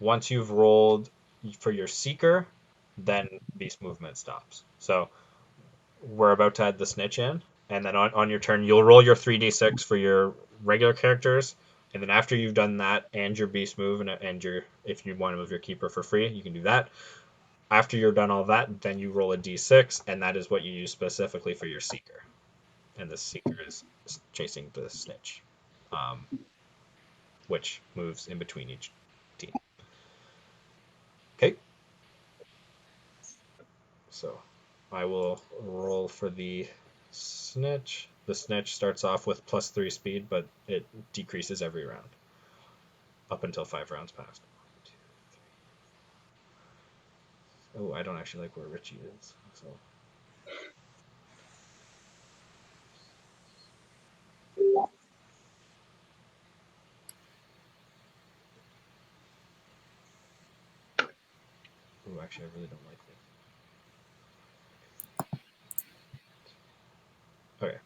once you've rolled for your Seeker, then beast movement stops. So we're about to add the Snitch in. and then on your turn, you'll roll your 3d6 for your regular characters, and then after you've done that and your beast move and your if you want to move your keeper for free, you can do that. After you're done all that, then you roll a d6, and that is what you use specifically for your seeker. And the seeker is chasing the snitch, which moves in between each team. Okay. So I will roll for the snitch. The snitch starts off with +3 speed, but it decreases every round up until 5 rounds passed. 1, 2, 3. Oh, I don't actually like where Richie is. So. Oh, actually, I really don't like this. Okay.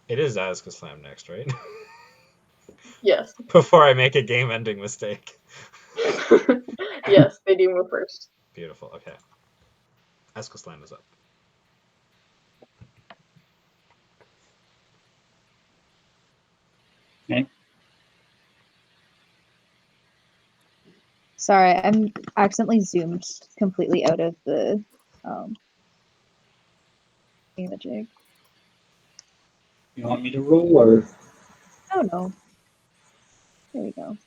It is Azkaslam next, right? Yes. Before I make a game-ending mistake. Yes, they do move first. Beautiful. Okay. Azkaslam is up. Okay. Sorry, I'm accidentally zoomed completely out of the imaging. You want me to roll or? Oh no. There we go.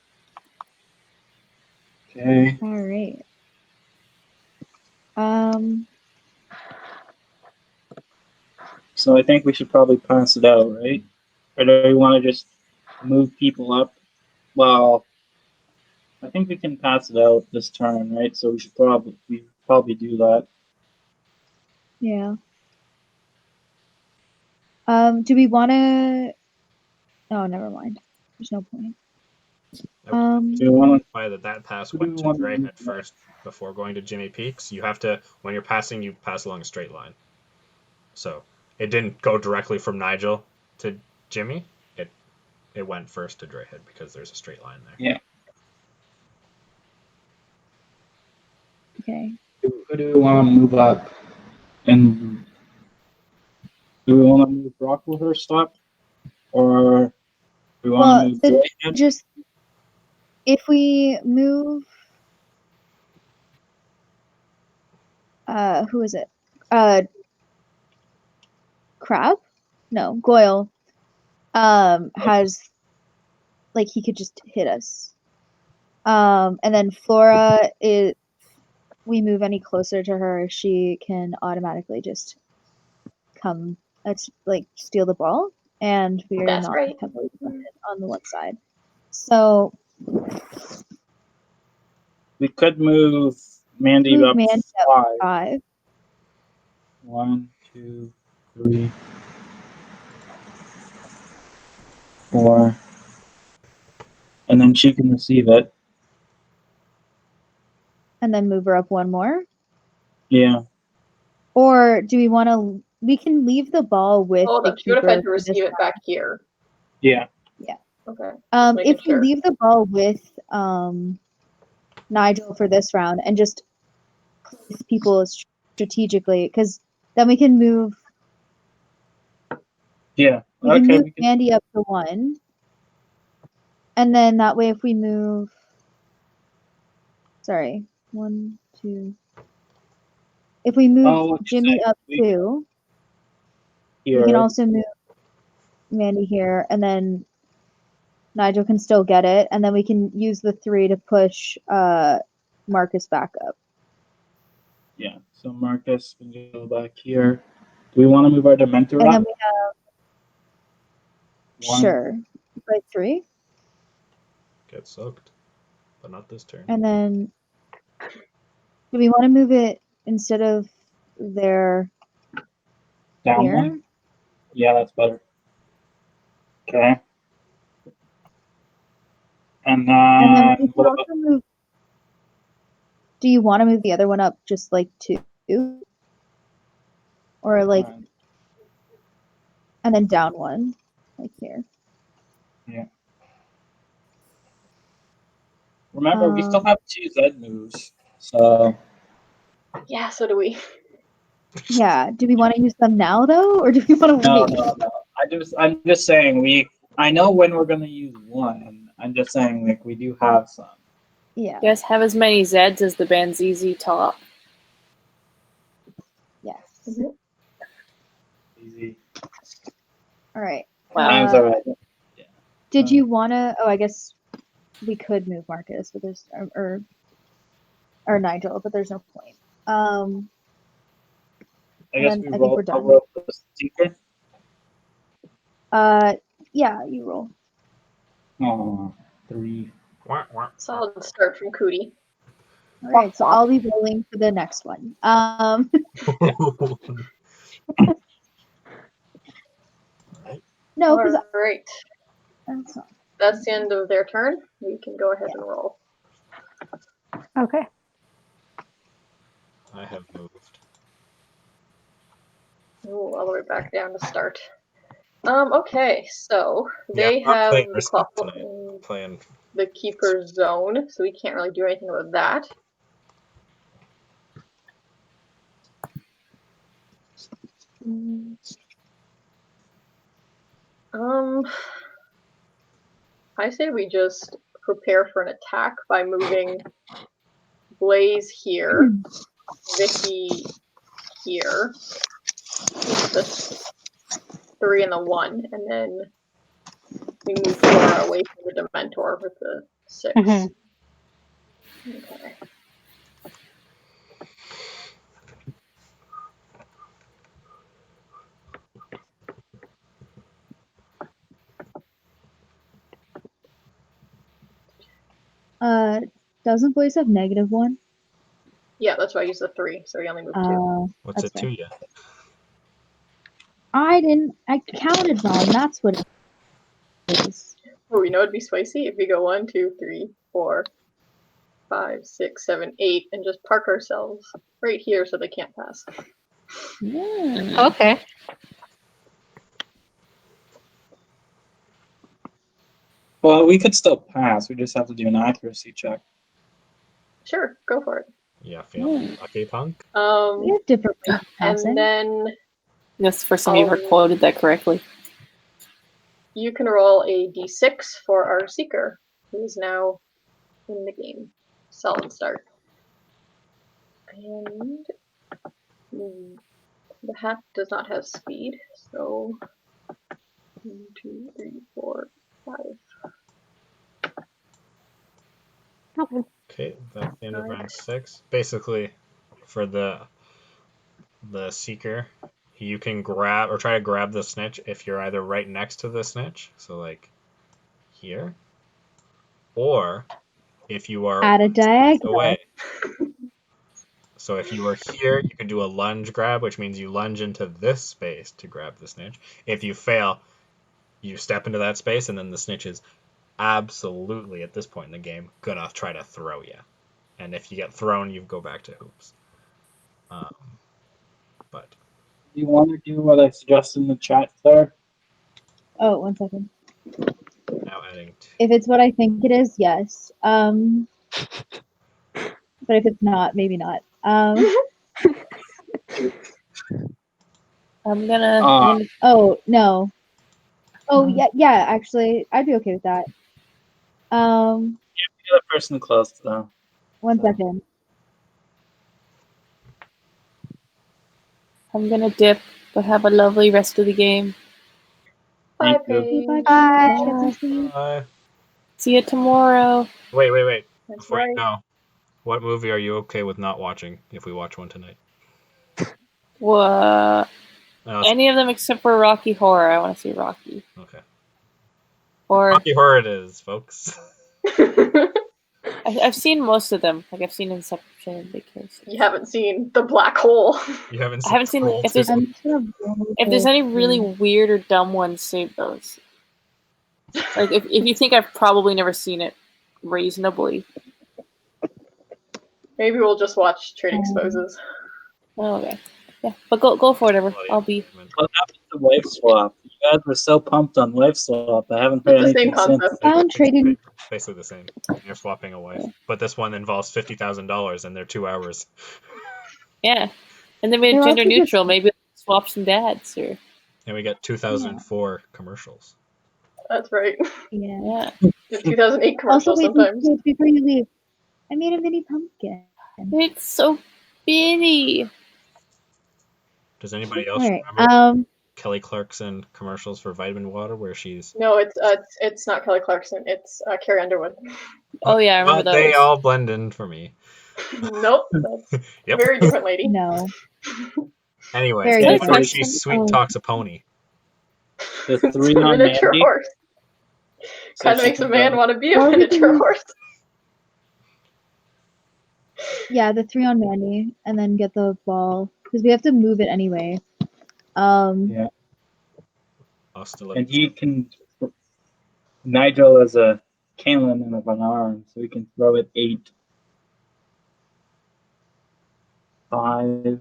Okay. All right. So I think we should probably pass it out, right? Or do we want to just move people up? Well, I think we can pass it out this turn, right? So we should probably do that. Yeah. Do we want to? Oh, never mind. There's no point. Do you want By that pass Who do went we to want to Dre move head first before going to Jimmy Peaks. You have to, when you're passing, you pass along a straight line. So it didn't go directly from Nigel to Jimmy. It went first to Dre head because there's a straight line there. Yeah. Okay. Who do we want to move up? And do we want to move Brocklehurst up? Or do we want Well, to move Dre head? just if we move, who is it? Crab? No, Goyle. Has like he could just hit us. And then Flora is. We move any closer to her, she can automatically just come, like steal the ball, and we are That's not right. heavily dependent on the one side. So We could move Mandy move up man 5. 5. 1, 2, 3, 4. And then she can receive it. And then move her up one more. Yeah. Or do we want to? We can leave the ball with Oh, the she would have had keeper to for this receive it round. back here. Yeah. Okay. If we sure. leave the ball with Nigel for this round and just place people strategically, because then we can move. Yeah. We can Okay. move Andy up to 1, and then that way, if we move, sorry, 1, 2. If we move Jimmy up 2, Here. we can also move Mandy here, and then Nigel can still get it, and then we can use the 3 to push Marcus back up. Yeah. So Marcus can go back here. Do we want to move our Dementor And up? then we have 1. sure, right 3, Get soaked, but not this turn. and then do we want to move it instead of there Down here? 1? Yeah, that's better. Okay. And And then we can what also about move. Do you want to move the other one up just like 2? Or like, and then down 1, like here. Yeah. Remember, we still have 2 Z moves. So Yeah, so do we. Yeah. Do we want to use them now though, or do we want to No, wait? no, no. I'm just saying I know when we're gonna use one. I'm just saying like we do have some. Yeah. You guys have as many Zeds as the band's ZZ Top. Yes. Easy. All right. Wow. Time's alright. Did you want to? Oh, I guess we could move Marcus, but there's or Nigel, but there's no point. I guess then we I think roll we're done. cover up the secret. Yeah, you roll. Oh, 3. Wah, wah. Solid start from Cootie. All right, so I'll be rolling for the next one. No, because All right. that's not. That's the end of their turn. We can go ahead and roll. Okay. I have moved. Ooh, all the way back down to start. Okay, so they I'm not have playing the Risky Quaffle tonight. in I'm playing. the Keeper's Zone, so we can't really do anything about that. I say we just prepare for an attack by moving Blaze here, Vicky here, the 3 and the 1, and then we move Flora away from the Dementor with the 6. Mhm. Okay. Doesn't Blaze have -1? Yeah, that's why I used the 3, so we only moved 2. What's That's it fair. to you? I counted wrong. That's what it is. Oh, you know it'd be spicy if we go 1, 2, 3, 4, 5, 6, 7, 8, and just park ourselves right here so they can't pass. Yeah. Okay. Well, we could still pass. We just have to do an accuracy check. Sure, go for it. Yeah, feeling lucky, punk. We have different ways of passing. And then That's the first time you ever Oh. quoted that correctly. you can roll a d6 for our Seeker, who is now in the game. Solid start. And the hat does not have speed, so 1, 2, 3, 4, 5. Okay. Okay, that's the end of round 6. Basically, for the Seeker, you can grab or try to grab the snitch if you're either right next to the snitch, so like here, or if you are At a diagonal. away. So if you were here, you can do a lunge grab, which means you lunge into this space to grab the snitch. If you fail, you step into that space, and then the snitch is absolutely, at this point in the game, gonna try to throw you. And if you get thrown, you go back to hoops. But Do you want to do what I suggested in the chat, Claire? Oh, 1 second. now adding If it's what I think it is, yes. But if it's not, maybe not. I'm gonna. Oh no. Oh Mhm. yeah. Actually, I'd be okay with that. You're the person close though. 1 second. I'm gonna dip, but have a lovely rest of the game. Bye, Thank you. Paige. Bye. Bye. Get some sleep. See you tomorrow. Wait. That's Before you right. go, what movie are you okay with not watching if we watch one tonight? What? Oh, Any of them except for Rocky Horror. I want to see Rocky. okay. Or Rocky Horror it is, folks. I've seen most of them. Like I've seen Inception and Vacation. You haven't seen The Black Hole. You haven't I seen haven't seen. Troll If there's 2? I'm just gonna roll if there's this any really through. weird or dumb ones, save those. Like if you think I've probably never seen it reasonably. Maybe we'll just watch Trading Exposes. Oh, okay. Yeah, but go for whatever. I'll be. What happened to Life Swap? You guys were so pumped on Life Swap. I haven't heard It's the same anything since. concept. Found trading. Basically the same. You're swapping a wife. But this one involves $50,000 and they're 2 hours. Yeah. And then we They're had gender also just- neutral. Maybe swap some dads or And we got 2004 commercials. That's right. Yeah. yeah. The 2008 Also, commercial wait, sometimes. before you leave, I made a mini pumpkin. It's so bitty. Does anybody else All right. remember Kelly Clarkson commercials for vitamin water where she's... No, it's not Kelly Clarkson. It's Carrie Underwood. Oh yeah, I remember Well, those. they all blend in for me. Nope, that's a Yep. very different lady. No. Anyway, Very it's good. where she sweet talks a pony. The It's three a on miniature Mandy. horse. So Kind of she makes a can man go- want to be a Well, we miniature can- horse. Yeah, the 3 on Mandy, and then get the ball because we have to move it anyway. Yeah, I'll still and he can. Nigel is a cannon and of an arm, so he can throw it 8, 5,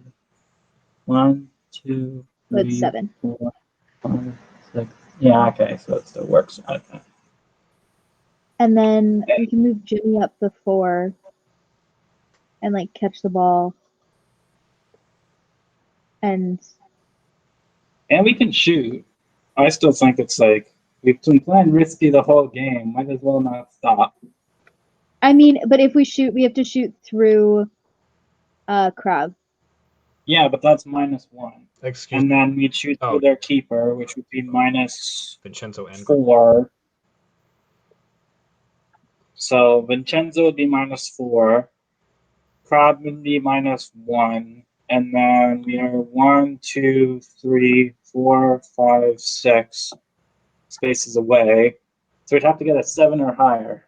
1, 2, So it's 3, 7. 4, 5, 6. Yeah, okay, so it still works. Okay. And then we can move Jimmy up the 4 and like catch the ball. And And we can shoot. I still think it's like we've been playing risky the whole game. Might as well not stop. I mean, but if we shoot, we have to shoot through Crab. Yeah, but that's -1. Excuse And me, then we'd shoot Oh. through their keeper, which would be Vincenzo and -4. So Vincenzo would be -4. Crab would be -1. And then we are 1, 2, 3, 4, 5, 6 spaces away. So we'd have to get a 7 or higher.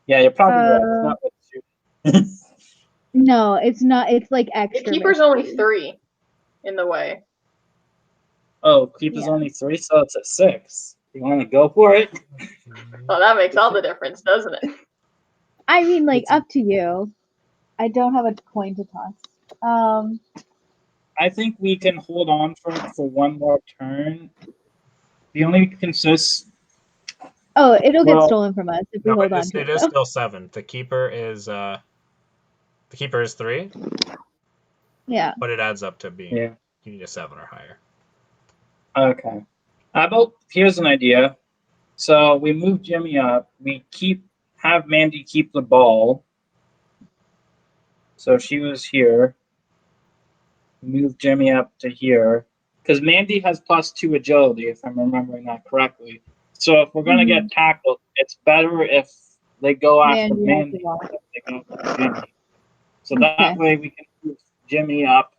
Yeah, you're probably right. It's not what shooting. No, it's not. It's like The extra. keeper's risky. only 3 in the way. Oh, keeper's Yeah. only 3, so it's a 6. You want to go for it? Well, that makes all the difference, doesn't it? I mean, like It's- up to you. I don't have a coin to toss. I think we can hold on for it for one more turn. The only consists. Oh, it'll get Well- stolen from us if we No, hold on to it it. is though. still 7. The keeper is 3, Yeah. but it adds up to being Yeah. you need a 7 or higher. Okay. Here's an idea. So we move Jimmy up. We have Mandy keep the ball. So she was here. Move Jimmy up to here. Because Mandy has +2 agility, if I'm remembering that correctly. So if we're gonna get tackled, it's better if they go after Mandy has the Mandy ball. than if they go after Jimmy. So Okay. that way we can move Jimmy up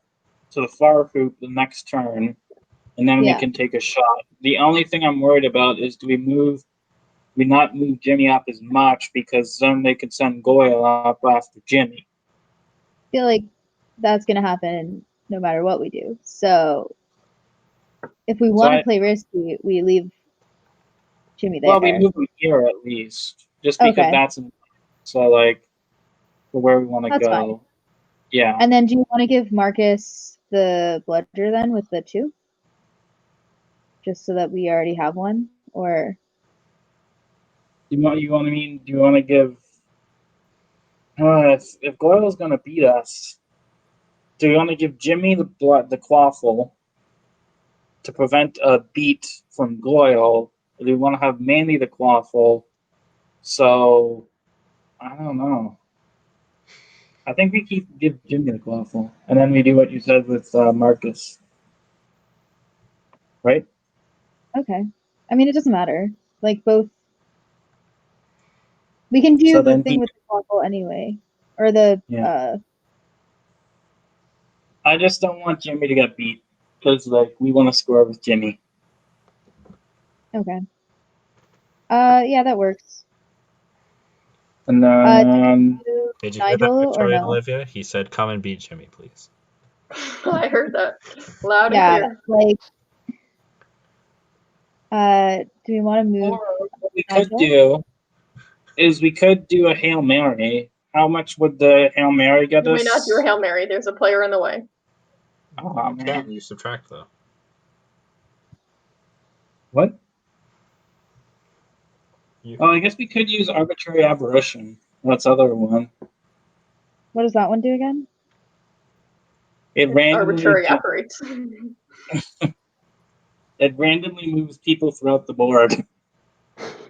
to the far hoop the next turn, and then we Yeah. can take a shot. The only thing I'm worried about is do we not move Jimmy up as much because then they could send Goyle up after Jimmy. I feel like that's gonna happen no matter what we do. So if we want to I- play risky, we leave Jimmy there. Well, we move him here at least, just because Okay. that's so like for where we want to That's go. fine. Yeah. And then do you want to give Marcus the bludger then with the 2? Just so that we already have one? Or Do you want to give? If Goyle's gonna beat us, do you want to give Jimmy the quaffle to prevent a beat from Goyle, or do you want to have Mandy the quaffle? So I don't know. I think we give Jimmy the quaffle, and then we do what you said with Marcus, right? okay. I mean, it doesn't matter. Like both. We can do So the then thing he- with the quaffle anyway, or the Yeah. I just don't want Jimmy to get beat because like we want to score with Jimmy. Okay. Yeah, that works. And then Did you hear that, Nigel or Victoria and no? Olivia? He said, "Come and beat Jimmy, please." I heard that loud Yeah, and like. Do we want to move? or what we could Nigel? do is we could do a Hail Mary. How much would the Hail Mary get clear. You us? may not do a Hail Mary. There's a player in the way. Oh, You man. can. You subtract though. What? You- Oh, I guess we could use Arbitrary Aberration. That's the other one. What does that one do again? It randomly Arbitrary operates. it randomly moves people throughout the board.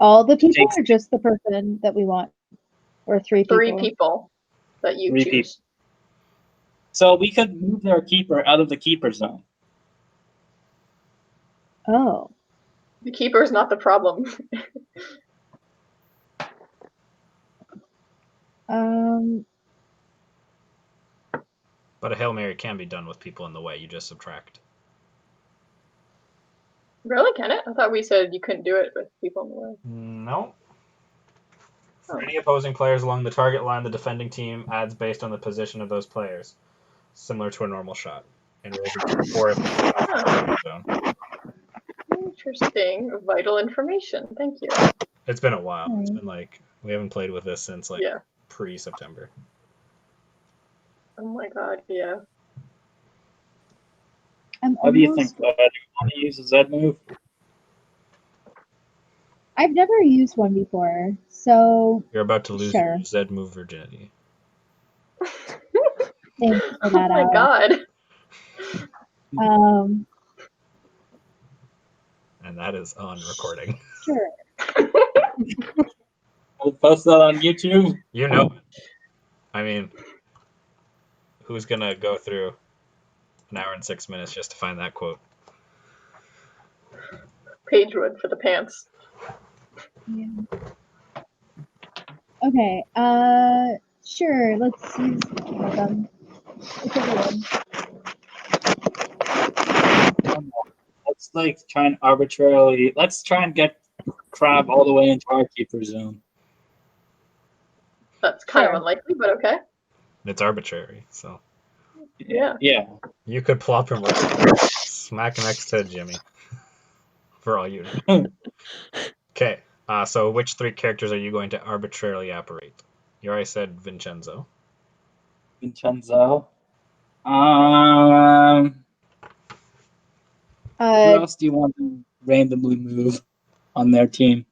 All the people Takes- or just the person that we want? Or three people? 3 people that you 3 choose. people. So we could move their keeper out of the keeper zone. Oh. The keeper is not the problem. But a Hail Mary can be done with people in the way. You just subtract. Really, can it? I thought we said you couldn't do it with people in the way. No. For any opposing players along the target line, the defending team adds based on the position of those players, similar to a normal shot. And rolls a 4 if the shot is in the zone. Interesting. Vital information. Thank you. It's been a while. It's been like we haven't played with this since like Yeah. pre-September. Oh my god, yeah. What do you think, Bud? Do you want to use a Z move? I've never used one before, so You're about to lose Sure. your Z move virginity. thanks for Oh that, my Alex. god. And that is on recording. Sure. We'll post that on YouTube. You know. I mean, who's going to go through an hour and 6 minutes just to find that quote? Pagewood for the pants. Yeah. Okay. Sure. Let's use one of them. It's a good one. Let's like try and arbitrarily. Let's try and get Crab all the way into our keeper zone. That's kind Sure. of unlikely, but okay. It's arbitrary, so. Yeah. Yeah. You could plop him right smack next to Jimmy. For all you know. Okay, so which 3 characters are you going to arbitrarily operate? You already said Vincenzo. Vincenzo. Who Uh, else do you want to randomly move on their team?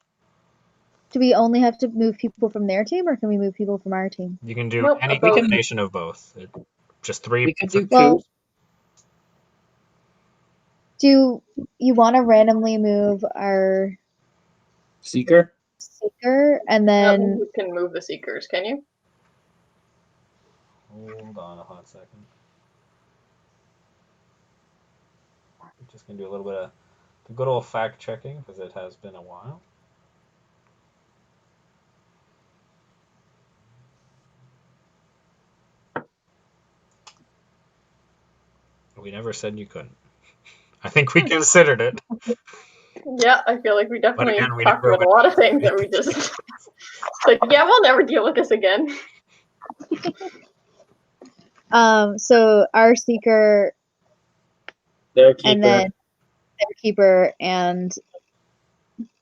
do we only have to move people from their team, or can we move people from our team? You can do Nope, any both. combination of both. Just 3. We could do Well, two. do you want to randomly move our Seeker. seeker, and I don't think then you can move the seekers, can you? Hold on a hot second. I'm just going to do a little bit of the good old fact checking because it has been a while. We never said you couldn't. I think we considered it. Yeah, I feel like we definitely again, we talked never about a lot of things that we just like, yeah, we'll never deal with this again. so our seeker, Their keeper. and then their keeper and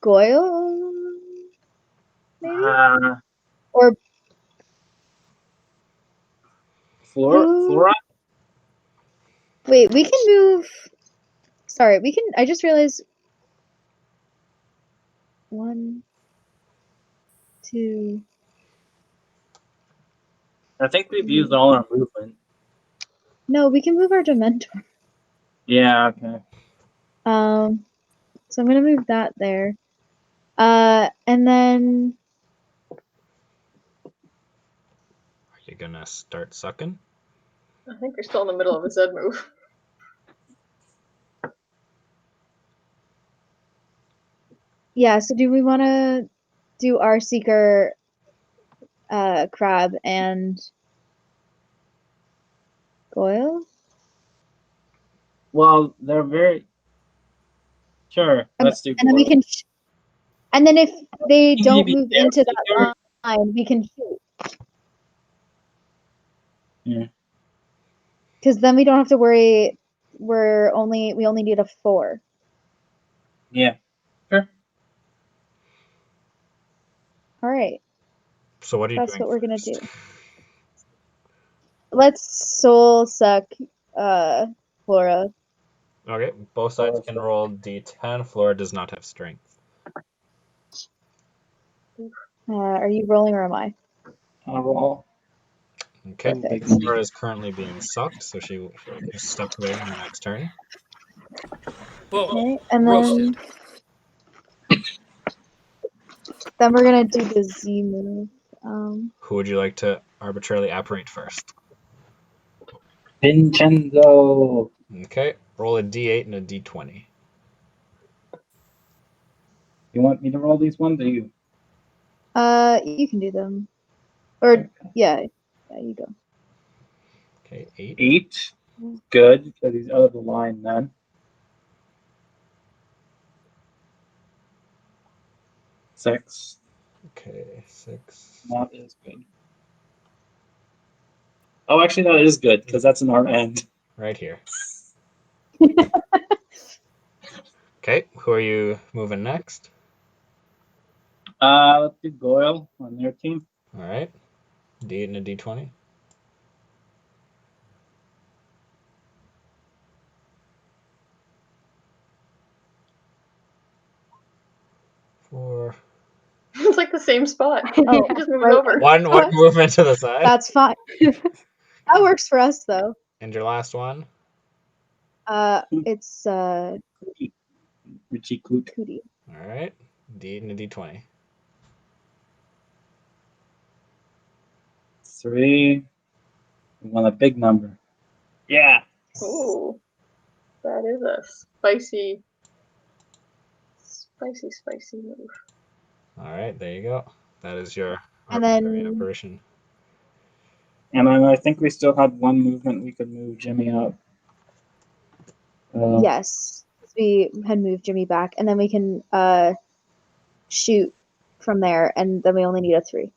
Goyle, maybe, or Flora. wait, we can move. Sorry, we can. I just realized 1, 2. I think we've used all our movement. No, we can move our Dementor. Yeah. Okay. So I'm gonna move that there. And then Are you going to start sucking? I think you're still in the middle of a Z move. yeah. So do we want to do our seeker, Crab and Goyle? Well, they're very. Sure. Let's do. And then we can. And then if they don't Maybe move their into seeker? that line, we can shoot. Yeah. Because then we don't have to worry. We only need a 4. Yeah. Sure. All right. So what are you That's doing what we're gonna first? do. Let's soul suck, Flora. Okay, both sides can roll d10. Flora does not have strength. Are you rolling or am I? I'll roll. Okay. Perfect. Flora is currently being sucked, so she is stuck there in the next turn. Boom. Okay, and Roasted. then we're gonna do the Z move. Who would you like to arbitrarily apparate first? Vincenzo. Okay. Roll a d8 and a d20. You want me to roll these ones, or you? You can do them. Or yeah, you go. Okay, 8. 8. Good, because he's out of the line then. 6. Okay, 6. Not as good. Oh, actually, that is good, because that's an art end. Right here. Okay, who are you moving next? Let's do Goyle on their team. All right. D8 and a d20. Four. It's like the same spot. Oh, Just move it right. over. One movement to the side. That's fine. That works for us though. And your last one? It's Richie Clute. Cootie. All right. D8 and a d20. 3. We want a big number. Yeah. Ooh, that is a spicy move. All right, there you go. That is your And arbitrary then apparition. And then I think we still had one movement we could move Jimmy up. yes, we had moved Jimmy back, and then we can shoot from there, and then we only need a 3.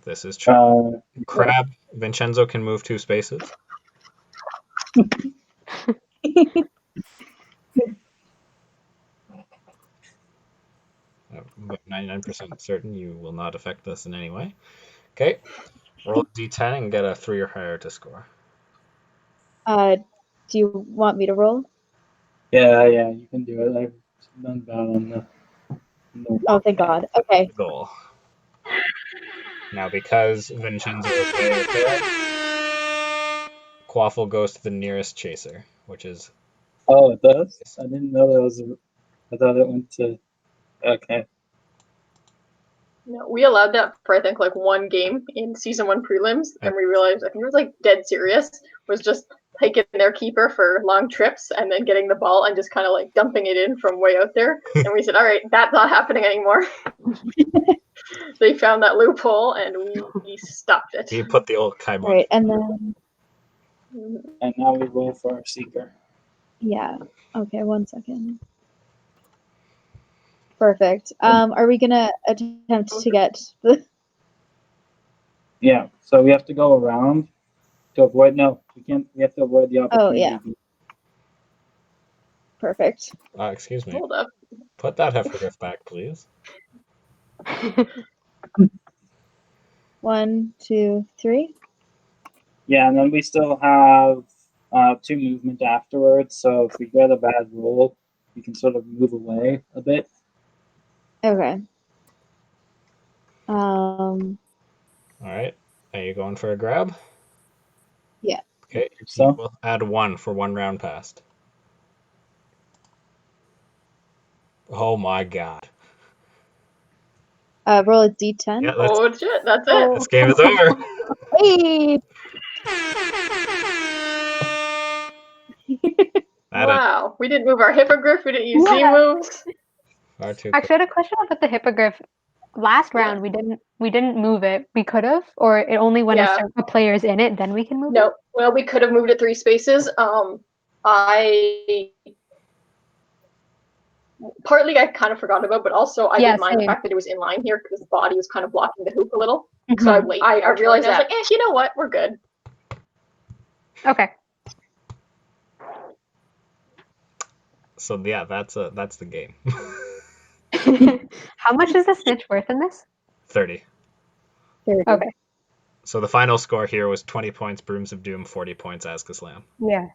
This is true. Crab, Vincenzo can move 2 spaces. But 99% certain you will not affect this in any way. Okay. Roll a d10 and get a 3 or higher to score. Do you want me to roll? Yeah, you can do it. I've done bad on the. Oh, thank God. Okay. Goal. Now, because Vincenzo is way up there, Quaffle goes to the nearest chaser, which is. Oh, it does? I didn't know that was. I thought it went to. Okay. No, we allowed that for I think like one game in season 1 prelims, and we realized I think it was like dead serious. Was just taking their keeper for long trips and then getting the ball and just kind of like dumping it in from way out there. And we said, all right, that's not happening anymore. They found that loophole and we stopped it. You put the old kibosh. Right, and then And now we roll for our seeker. yeah. Okay, 1 second. Perfect. Are we gonna attempt to get the? Yeah, so we have to go around to avoid. No, we can't. We have to avoid the opportunity. Oh yeah. Perfect. Excuse me. Hold up. Put that hippogriff back, please. 1, 2, 3. Yeah, and then we still have 2 movement afterwards. So if we get a bad roll, we can sort of move away a bit. Okay. All right. Are you going for a grab? Yeah. Okay. So We'll add 1 for 1 round passed. Oh my God. Roll a d10. Yeah, Oh shit, that's it. this game is over. Hey. Wow, we didn't move our hippogriff. We didn't use Z Yeah. moves. Far too Actually, I had a question about the hippogriff. Last round, we didn't move it. We could have, or it only when Yeah. a player's in it, then we can move it. No, well, we could have moved it 3 spaces. Partly I kind of forgot about, but also I didn't mind the fact that it was in line here because the body was kind of blocking the hoop a little. Mm-hmm. So I realized I was like, you know what, we're good. Okay. So yeah, that's the game. How much is the snitch worth in this? 30. Okay. So the final score here was 20 points Brooms of Doom, 40 points Azkaslam. Yeah.